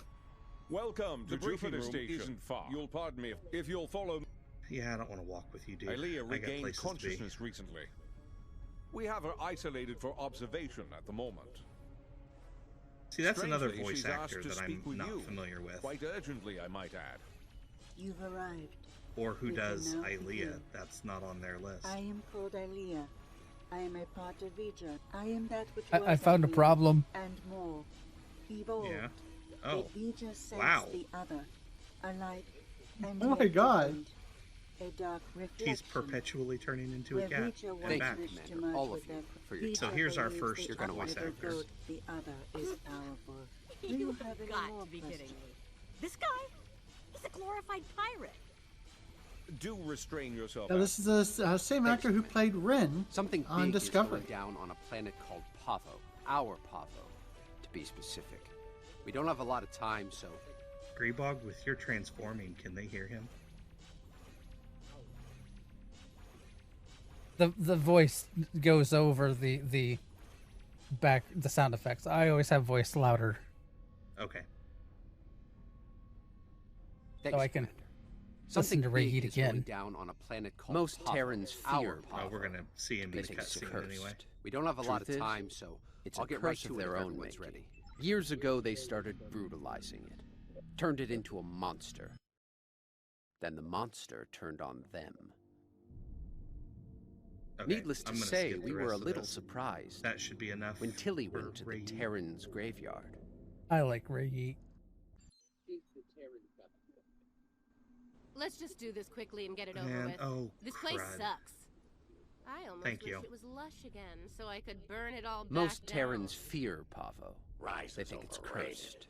Welcome to The briefing Jupiter room Station. isn't far. You'll pardon me if you'll follow me. Yeah, I don't want to walk with you, dude. Aelia I got regained places to be. consciousness recently. We have her isolated for observation at the moment. See, that's another Strangely, voice she's actor asked to that speak I'm with not you. familiar with. Quite urgently, I might add. You've arrived. Or who We can does now Aelia. begin. That's not on their list. I am called Aelia. I am a part of Vija. I am that which I was found a Aelia, problem. And more. Evolved. Yeah. Oh. A Vija sense Wow. the other. A light and Oh yet my God. different. A dark reflection. He's perpetually turning into a Where cat. Vija And once back. wished to merge with them. So Vija here's our believes first the voice other actor. good, the other is powerful. Do you You've have any got more to be questions? kidding me. This guy? He's a glorified pirate. Do restrain yourself. Now, this is the same actor who played Rin Something on big Discovery. is going down on a planet called Pavo. Our Pavo, to be specific. We don't have a lot of time, so... Grebog, with your transforming, can they hear him? The voice goes over the sound effects. I always have voice louder. Okay. So I can Something listen to Ray big Heat is going again. down on a planet called Most Pavo. Terrans Our fear Pavo. Oh, we're gonna see him in the Because it's cutscene cursed. anyway. We don't have a lot of Truth is, time, so it's I'll a get right curse to of it their if own everyone's making. ready. Years ago, they started brutalizing it, turned it into a monster. Then the monster turned on them. Okay, Needless to I'm gonna say, skip the we were rest a of little this. surprised That should be enough when Tilly for went to the Ray. Terran's graveyard. I like Ray. Let's just do this quickly and get it over Man, with. oh, This place crud. sucks. I almost Thank wish you. it was lush again, so I could burn it all back Most down. Terrans fear Pavo. Rise They is think it's overrated. cursed.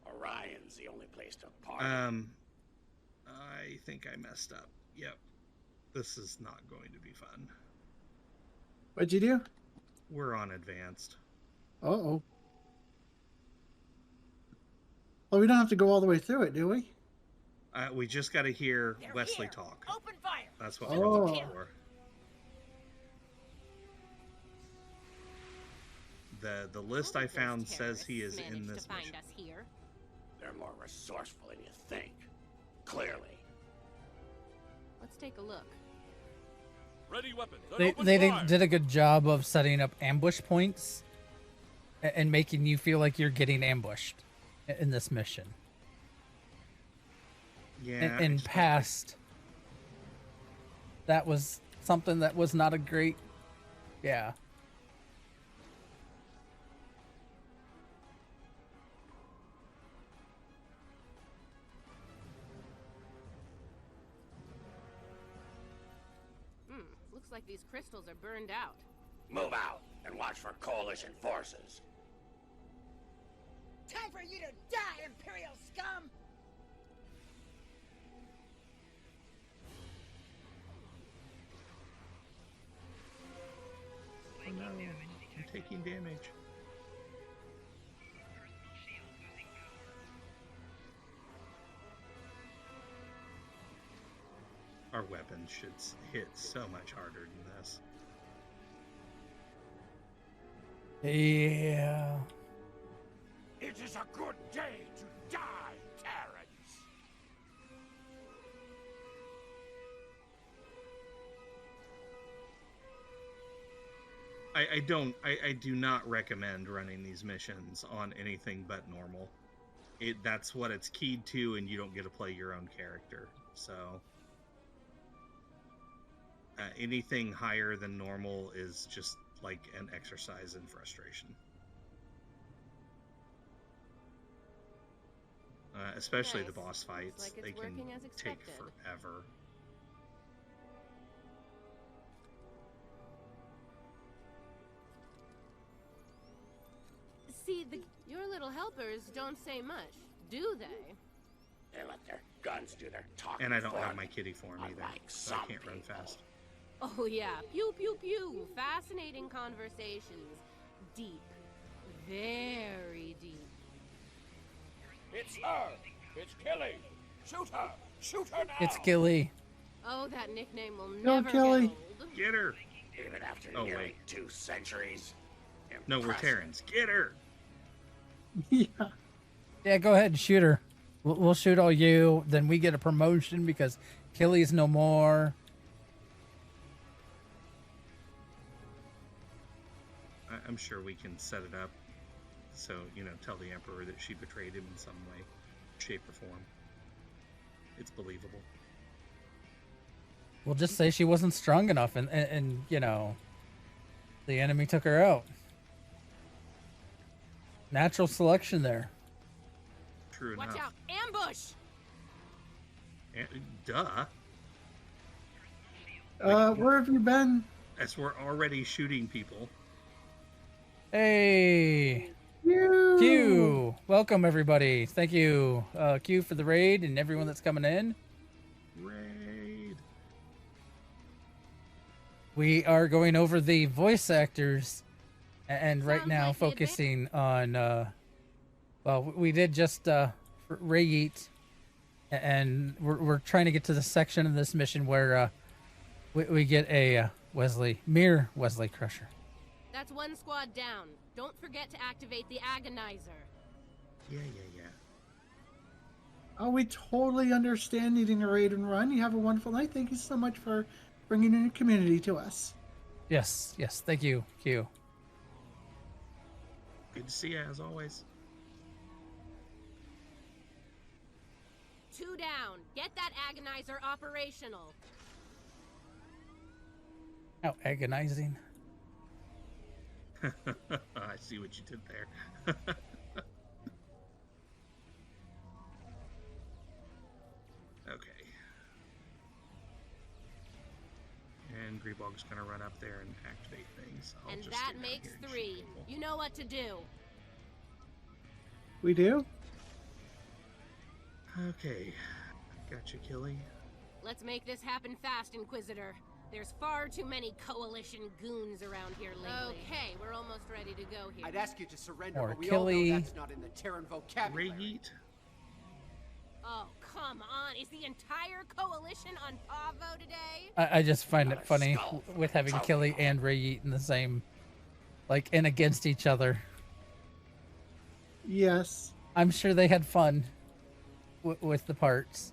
Orion's the only place to party. I think I messed up. Yep. This is not going to be fun. What'd you do? We're on advanced. Uh-oh. Well, we don't have to go all the way through it, do we? We just got to hear Wesley talk. Open fire. That's what we're looking for. The list I found says he is in this mission. They're more resourceful than you think. Clearly. Let's take a look. Ready weapons. They did a good job of setting up ambush points and making you feel like you're getting ambushed in this mission. Yeah. In past, that was something that was not a great, yeah. Looks like these crystals are burned out. Move out and watch for coalition forces. Time for you to die, Imperial scum! Oh no, I'm taking damage. Our weapons should hit so much harder than this. Yeah. It is a good day to die, Terrans. I do not recommend running these missions on anything but normal. That's what it's keyed to, and you don't get to play your own character. So anything higher than normal is just like an exercise in frustration. Especially the boss fights. Like they can take expected. forever. See, your little helpers don't say much, do they? They let their guns do their talking. And I don't for have them. my kitty form either, Unlike so I some can't run people. fast. Oh yeah, pew pew pew. Fascinating conversations. Deep. Very deep. It's her! It's Killy! Shoot her! Shoot her now! It's Gilly. Oh, that nickname will Go, never Kelly. get old. Get her! Even after Oh, nearly wait. 2 centuries. No, we're Impressive. Terrans. Get her! Yeah. Yeah, go ahead and shoot her. We'll shoot all you. Then we get a promotion because Killy's no more. I'm sure we can set it up so, tell the Emperor that she betrayed him in some way, shape, or form. It's believable. We'll just say she wasn't strong enough and the enemy took her out. Natural selection there. True Watch enough. out! Ambush! Duh. Where have you been? As we're already shooting people. Hey, Q. Welcome everybody. Thank you, Q, for the raid and everyone that's coming in. Raid. We are going over the voice actors, and right Sounds now like the focusing on. Well, we did just Ray Yeet, and we're trying to get to the section of this mission where we get a Wesley Crusher. That's one squad down. Don't forget to activate the agonizer. Yeah. Oh, we totally understand needing a raid and run. You have a wonderful night. Thank you so much for bringing in your community to us. Yes. Thank you, Q. Good to see you, as always. 2 down. Get that agonizer operational. How agonizing. I see what you did there. Okay. And Grebog's gonna run up there and activate things. And that makes 3. You know what to do. We do? Okay. Gotcha, Killy. Let's make this happen fast, Inquisitor. There's far too many Coalition goons around here lately. Okay, we're almost ready to go here. I'd ask you to surrender, Or but we all know Killy. that's not in the Terran vocabulary. Reyeet. Oh, come on. Is the entire Coalition on Pavo today? I just find it funny with having Killy and Reyeet in the same, like, and against each other. Yes. I'm sure they had fun with the parts.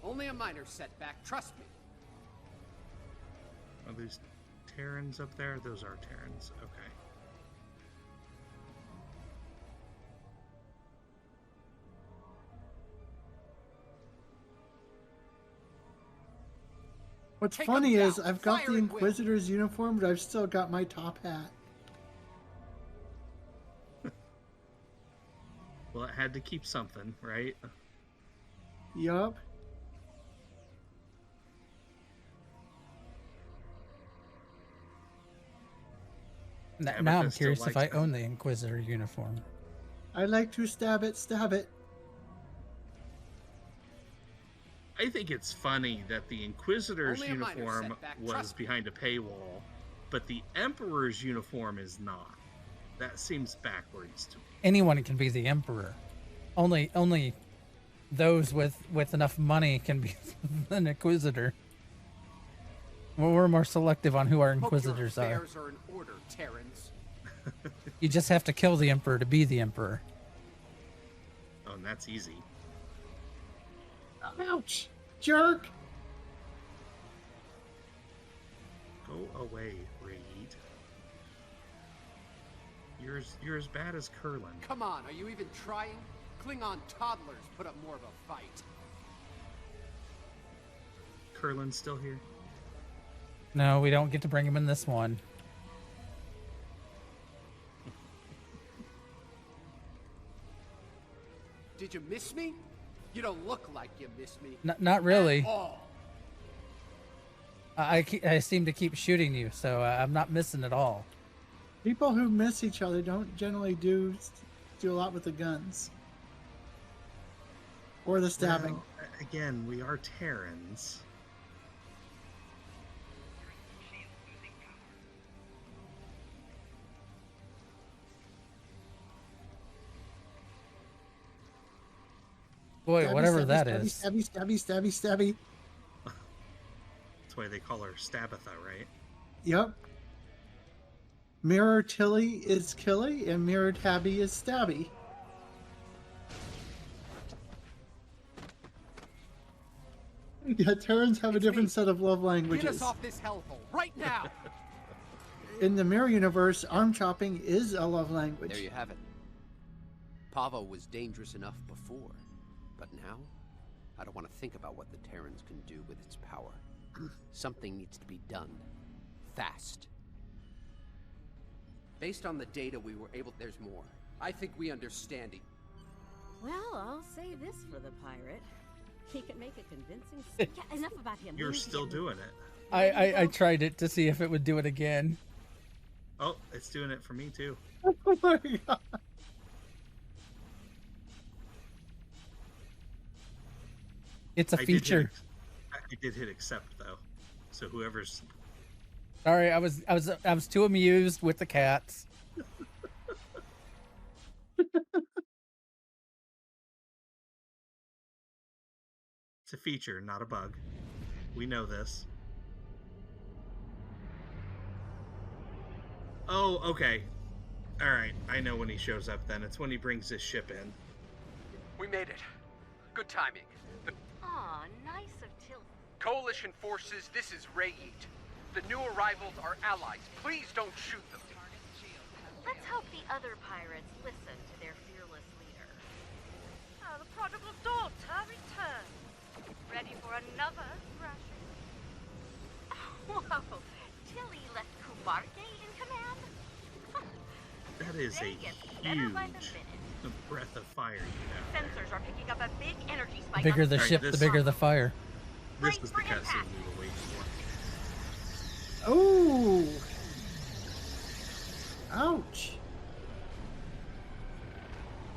Only a minor setback, trust me. Are these Terrans up there? Those are Terrans. Okay. What's Take funny them is down. I've got Fire the at will. Inquisitor's uniform, but I've still got my top hat. Well, it had to keep something, right? Yup. Now I'm Tabitha still curious if I likes own the Inquisitor uniform. I like to stab it, stab it. I think it's funny that the Inquisitor's Only a minor uniform setback, was trust me. behind a paywall, but the Emperor's uniform is not. That seems backwards to me. Anyone can be the Emperor. Only those with enough money can be an Inquisitor. Well, we're more selective on who our Inquisitors Hope your are. affairs are in order, Terrans. You just have to kill the Emperor to be the Emperor. Oh, and that's easy. Ouch! Jerk! Go away, Reed. You're as bad as Curlin. Come on, are you even trying? Klingon toddlers put up more of a fight. Curlin's still here? No, we don't get to bring him in this one. Did you miss me? You don't look like you missed me. Not really. At all. I seem to keep shooting you, so I'm not missing at all. People who miss each other don't generally do a lot with the guns. Or the stabbing. Well, again, we are Terrans. Boy, Stabby, whatever stabby, that stabby, is. Stabby, stabby, stabby, stabby. That's why they call her Tabbytha, right? Yep. Mirror Tilly is Killy, and Mirror Tabby is Stabby. Yeah, Terrans have a different set of love Get us languages. off this hellhole right now. In the Mirror universe, arm chopping is a love language. There you have it. Pavo was dangerous enough before, but now I don't want to think about what the Terrans can do with its power. Something needs to be done. Fast. Based on the data we were able... There's more. I think we understand it. Well, I'll say this for the pirate. He can make a convincing... Yeah, enough about him. You're still doing it. I tried it to see if it would do it again. Oh, it's doing it for me too. Oh my god. It's a feature. I did hit accept though, so whoever's. Sorry, I was too amused with the cats. It's a feature, not a bug. We know this. Oh, okay. Alright, I know when he shows up then. It's when he brings his ship in. We made it. Good timing. The Aw, nice of Tilly. Coalition forces, this is Reyeet. The new arrivals are allies. Please don't shoot them. Let's hope the other pirates listen to their fearless leader. Oh, the prodigal daughter returns. Ready for another thrashing. Whoa, Tilly left Kubarke in command? That is a huge breath of fire you have. Sensors are picking up a big energy spike. The bigger the ship, the bigger the fire. This was the cutscene we were waiting for. Oh! Ouch!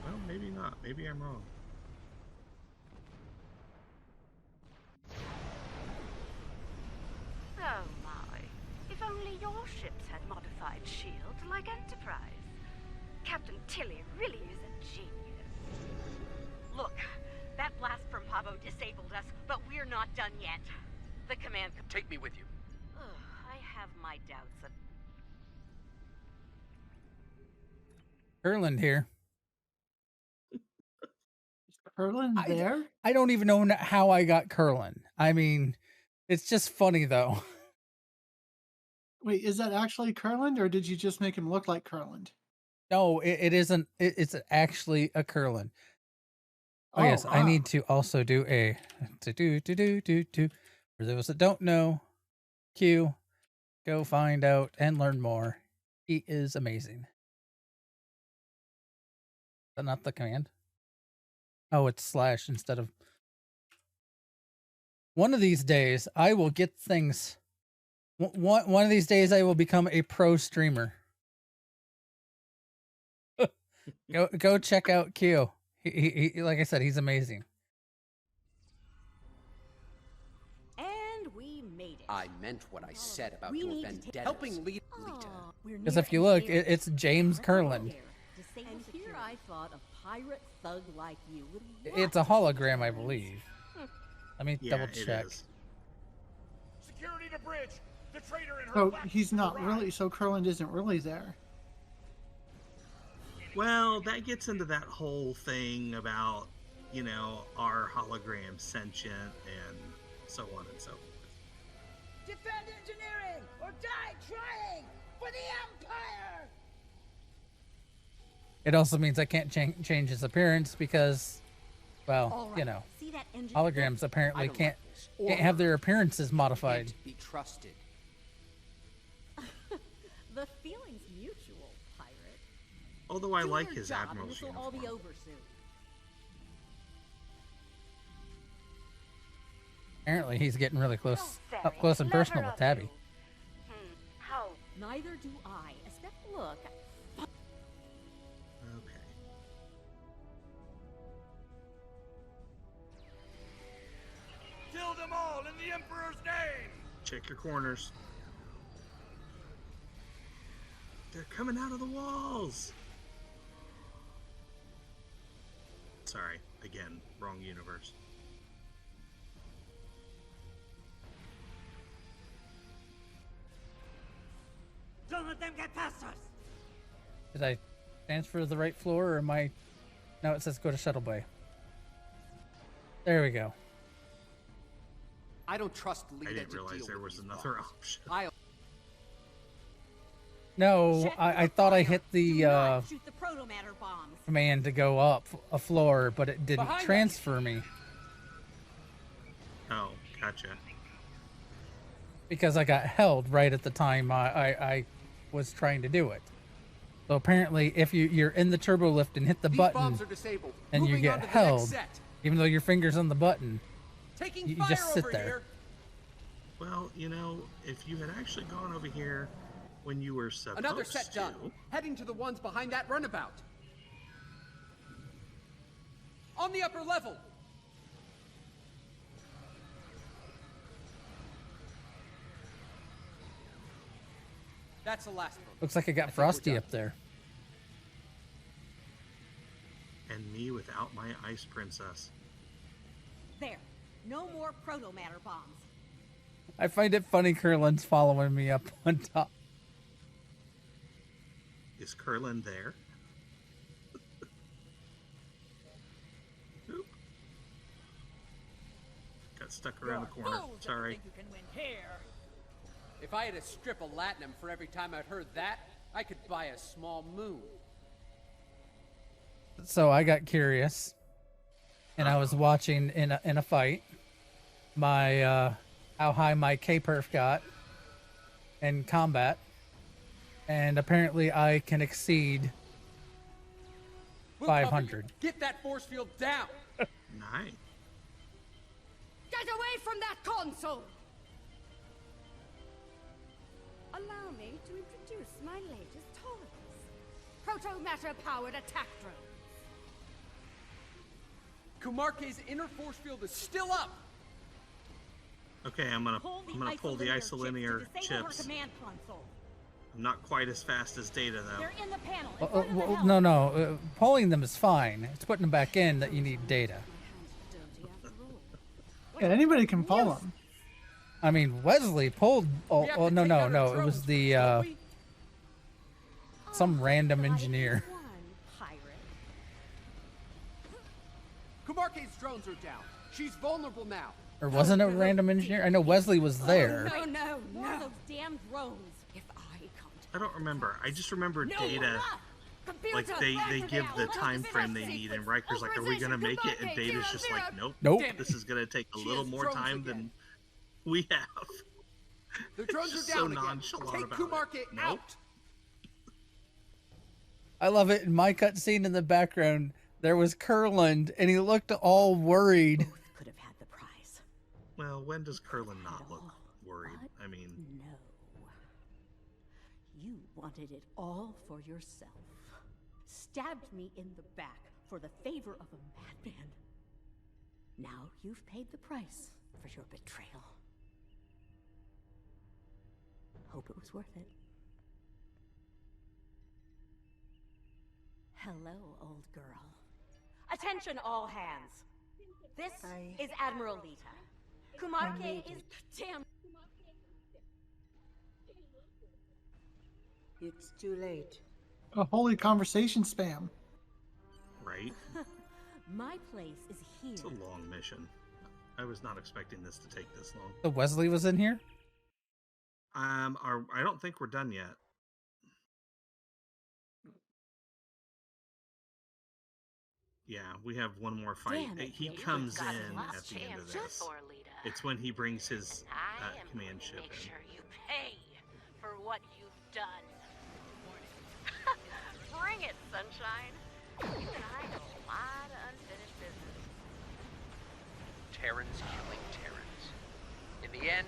Well, maybe not. Maybe I'm wrong. Oh my. If only your ships had modified shields like Enterprise. Captain Tilly really is a genius. Look, that blast from Pavo disabled us, but we're not done yet. The command... Take me with you. I have my doubts of... Kurland here. Kurland there? I don't even know how I got Kurland. I mean, it's just funny though. Wait, is that actually Kurland, or did you just make him look like Kurland? No, it isn't. It's actually a Kurland. Oh yes, I need to also do a for those that don't know, Q, go find out and learn more. He is amazing. Is that not the command? Oh, it's slash instead of. One of these days, I will get things. One of these days, I will become a pro streamer. Go check out Q. He like I said, he's amazing. And we made it. I meant what I said about We your need to vendetta. Helping lead Lita. Because if you look, it's James Kurland. And here I thought a pirate thug like you would. It's a hologram, I believe. Let me double check. Security to bridge. The traitor in her So he's not really. So Kurland isn't really there. Well, that gets into that whole thing about, you know, our hologram sentient and so on and so forth. Defend engineering or die trying for the Empire! It also means I can't change his appearance because, well, you know, holograms apparently can't have their appearances modified. Can't be trusted. The feeling's mutual, pirate. Although I Do like your his job, admiral's and this'll all uniform. be over soon. Apparently, he's getting really close, up close and personal with Tabby. How? Neither do I. Look. Okay. Kill them all in the Emperor's name! Check your corners. They're coming out of the walls. Sorry, again, wrong universe. Don't let them get past us! Did I transfer to the right floor, or am I? No, it says go to shuttle bay. There we go. I don't trust Lita. I didn't realize there was another option. No, I thought I hit the Shoot the protomatter bombs. command to go up a floor, but it didn't Behind us. transfer me Oh, gotcha. because I got held right at the time I was trying to do it. So apparently, if you're in the turbo lift and hit the These button, bombs are disabled. and you Moving get on to the next held, set. even though your finger's on the button, Taking you fire just sit over there. here. Well, you know, if you had actually gone over here when you were supposed Another set to, done. Heading to the ones behind that runabout. On the upper level. That's the last one. looks like I got Frosty up there. and me without my ice princess. There. No more protomatter bombs. I find it funny Kurland's following me up on top. Is Kurland there? Oop. Got stuck around the corner. Sorry. If I had a strip of latinum for every time I'd heard that, I could buy a small moon. So I got curious, and I was watching in a fight my how high my K-perf got in combat, and apparently I can exceed 500. Get that force field down. Nice. Get away from that console! Allow me to introduce my latest toys. Proto-matter-powered attack drones. Kumarke's inner force field is still up. Okay, I'm gonna pull the isolinear chips. I'm not quite as fast as Data though. They're in the panel. No. Pulling them is fine. It's putting them back in that you need data. Yeah, anybody can pull them. I mean, Wesley pulled. Oh no! It was the some random engineer. Kumarke's drones are down. She's vulnerable now. Or wasn't it a random engineer? I know Wesley was there. No. More of those damn drones. If I don't remember. I just remember Data. Like they give the time frame they need, and Riker's like, "Are we gonna make it?" And Data's just like, "Nope. This is gonna take a little more time than we have." The drones are so down nonchalant again. Take Kumarke out. I love it. In my cutscene in the background, there was Kurland, and he looked all worried. Could have had the prize. Well, when does Kurland not look worried? I mean, no. You wanted it all for yourself. Stabbed me in the back for the favor of a madman. Now you've paid the price for your betrayal. Hope it was worth it. Hello, old girl. Attention, all hands. This is Admiral Lita. Kumarke is damn. It's too late. A holy conversation spam. right? My place is here. It's a long mission. I was not expecting this to take this long. So Wesley was in here? I don't think we're done yet. Yeah, we have one more fight. He comes in at the end of this. It's when he brings his command ship in. Make sure you pay for what you've done. Bring it, sunshine. You and I have a lot of unfinished business. Terrans killing Terrans. In the end,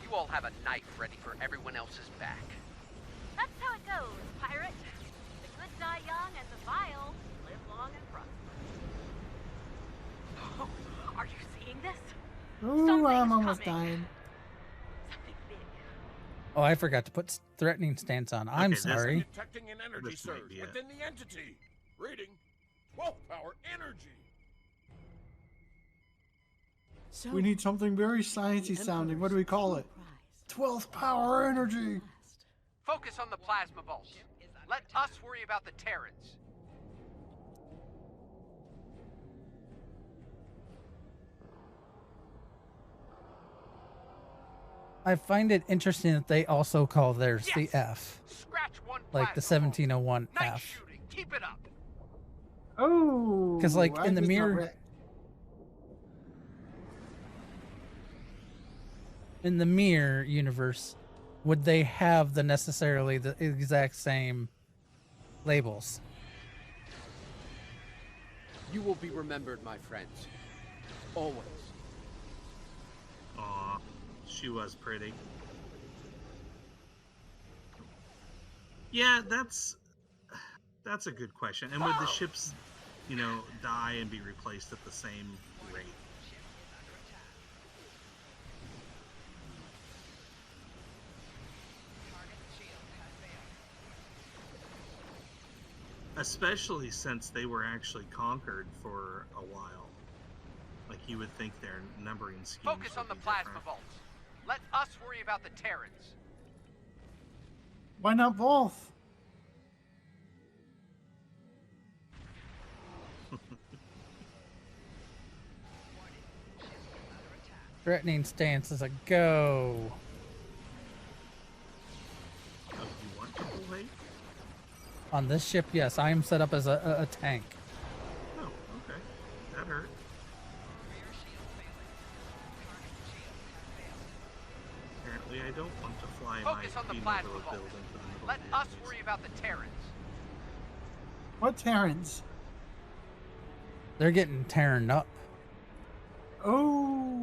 you all have a knife ready for everyone else's back. That's how it goes, pirate. The good die young and the vile live long and prosper. Oh, are you seeing this? Ooh, I'm almost dying. Oh, I forgot to put threatening stance on. I'm sorry. Detecting an energy surge within the entity. Reading 12 power energy. So we need something very sciencey sounding. What do we call it? 12th power energy. Focus on the plasma vault. Let us worry about the Terrans. I find it interesting that they also call theirs the F. Like the 1701 F. Keep it up. Oh. Because like in the mirror... In the mirror universe, would they have the necessarily the exact same labels? You will be remembered, my friends. Always. Aw, she was pretty. Yeah, that's a good question. And would the ships, you know, die and be replaced at the same rate? Especially since they were actually conquered for a while. Like, you would think their numbering schemes Focus on the plasma vaults. Let us worry about the Terrans. Why not both? Threatening stance is a go. Oh, you want to pull weight? On this ship, yes, I am set up as a tank. Oh, okay. That hurt. Apparently, I don't want to fly Focus my on the female plasma little vault. build into the middle Let of the us enemies. worry about the Terrans. What Terrans? They're getting teared up. Oh.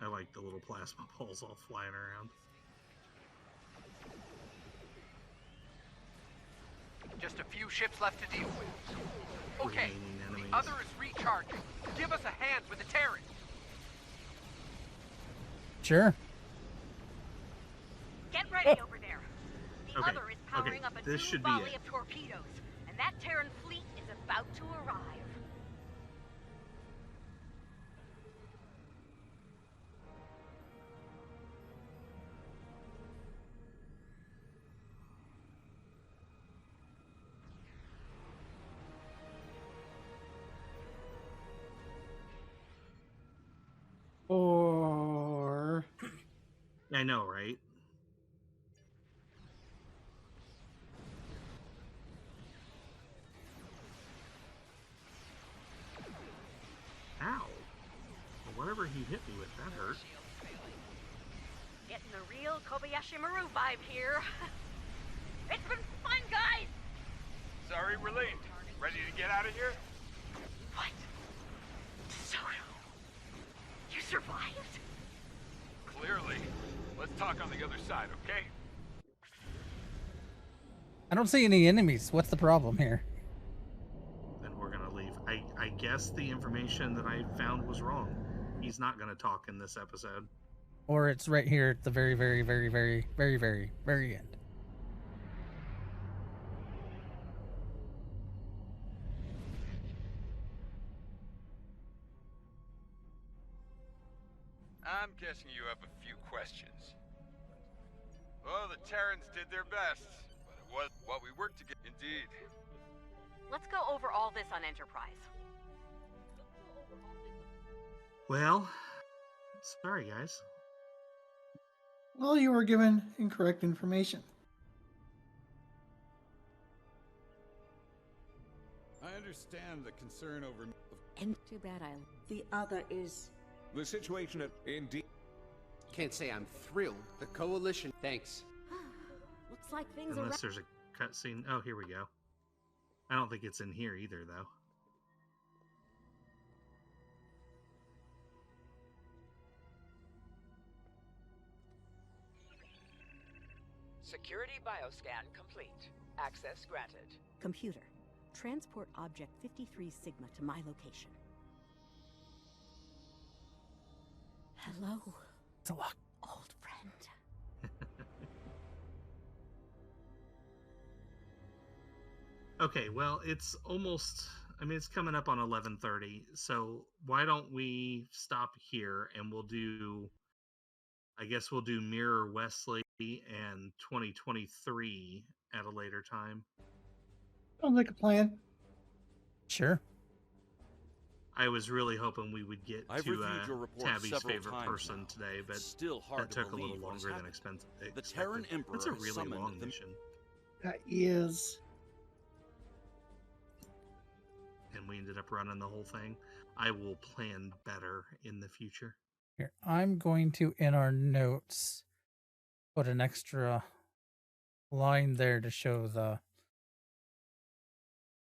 I like the little plasma balls all flying around. Just a few ships left to deal with. Okay, Remaining enemies. the other is recharging. Give us a hand with the Terrans. Sure. Get ready over there. The Okay, other is powering up a this new should be volley it. of torpedoes, and that Terran fleet is about to arrive. Or I know, right? Ow. Whatever he hit me with, that hurt. Getting the real Kobayashi Maru vibe here. It's been fun, guys! Sorry we're late. Ready to get out of here? What? Soto, you survived? Clearly. Let's talk on the other side, okay? I don't see any enemies. What's the problem here? Then we're gonna leave. I guess the information that I found was wrong. He's not gonna talk in this episode. Or it's right here at the very, very, very, very, very, very, very end. I'm guessing you have a few questions. Well, the Terrans did their best, but it was what we worked to get. Indeed. Let's go over all this on Enterprise. Well, sorry guys. well, you were given incorrect information. I understand the concern over And too bad The other is... the situation at Indeed. Can't say I'm thrilled. The Coalition. Thanks. looks like things are. Unless there's a cutscene. Oh, here we go. I don't think it's in here either, though. Security bioscan complete. Access granted. Computer, transport object 53 Sigma to my location. Hello, It's a lock. old friend. Okay, well, it's almost... I mean, it's coming up on 11:30, so why don't we stop here and we'll do... I guess we'll do Mirror Wesley and 2023 at a later time. Sounds like a plan. Sure. I was really hoping we would get I've to reviewed your report Tabby's several favorite times person now. today, but Still hard that to took a little believe what has longer than happened. expected. The Terran Emperor That's a has really summoned long the- mission. That is. And we ended up running the whole thing. I will plan better in the future. Here, I'm going to, in our notes, put an extra line there to show the...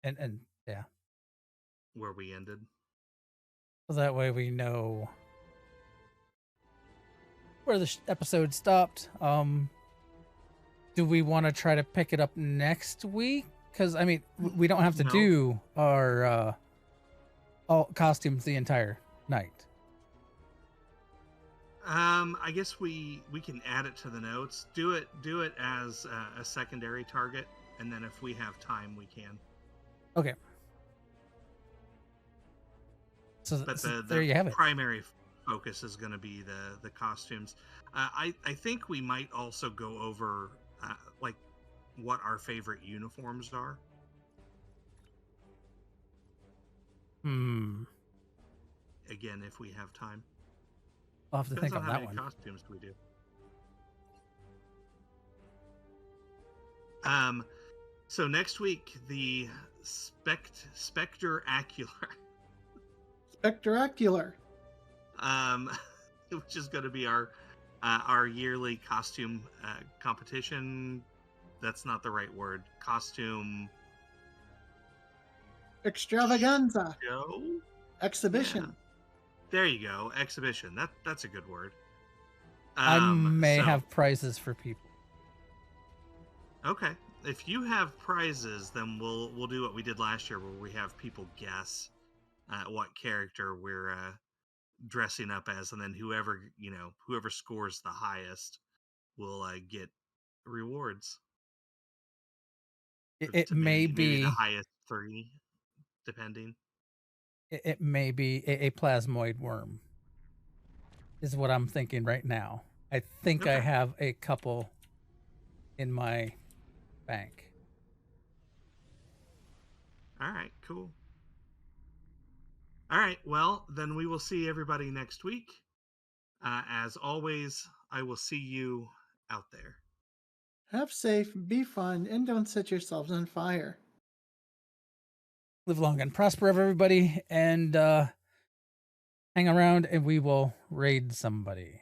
And yeah. Where we ended. So that way we know where the episode stopped. Do we want to try to pick it up next week? Because, I mean, we don't have to No. do our all costumes the entire night. I guess we can add it to the notes. Do it as a secondary target, and then if we have time, we can. Okay. So, But so the there you have it. primary focus is going to be the costumes. I think we might also go over like what our favorite uniforms are. Again, if we have time. I'll have to Depends think on on how that many one. costumes we do. So next week, the Spectre-acular. Spectre-acular. Which is going to be our yearly costume competition. That's not the right word. Costume extravaganza. Show? Exhibition. Yeah. There you go. Exhibition. That's a good word. I may have prizes for people. Okay. If you have prizes, then we'll do what we did last year, where we have people guess what character we're dressing up as, and then whoever scores the highest will get rewards. It may be maybe the highest 3, depending. It may be a plasmoid worm, is what I'm thinking right now. I think I have a couple in my bank. All right, cool. All right, well, then we will see everybody next week. As always, I will see you out there. Have safe, be fun, and don't set yourselves on fire. Live long and prosper, everybody, and hang around and we will raid somebody.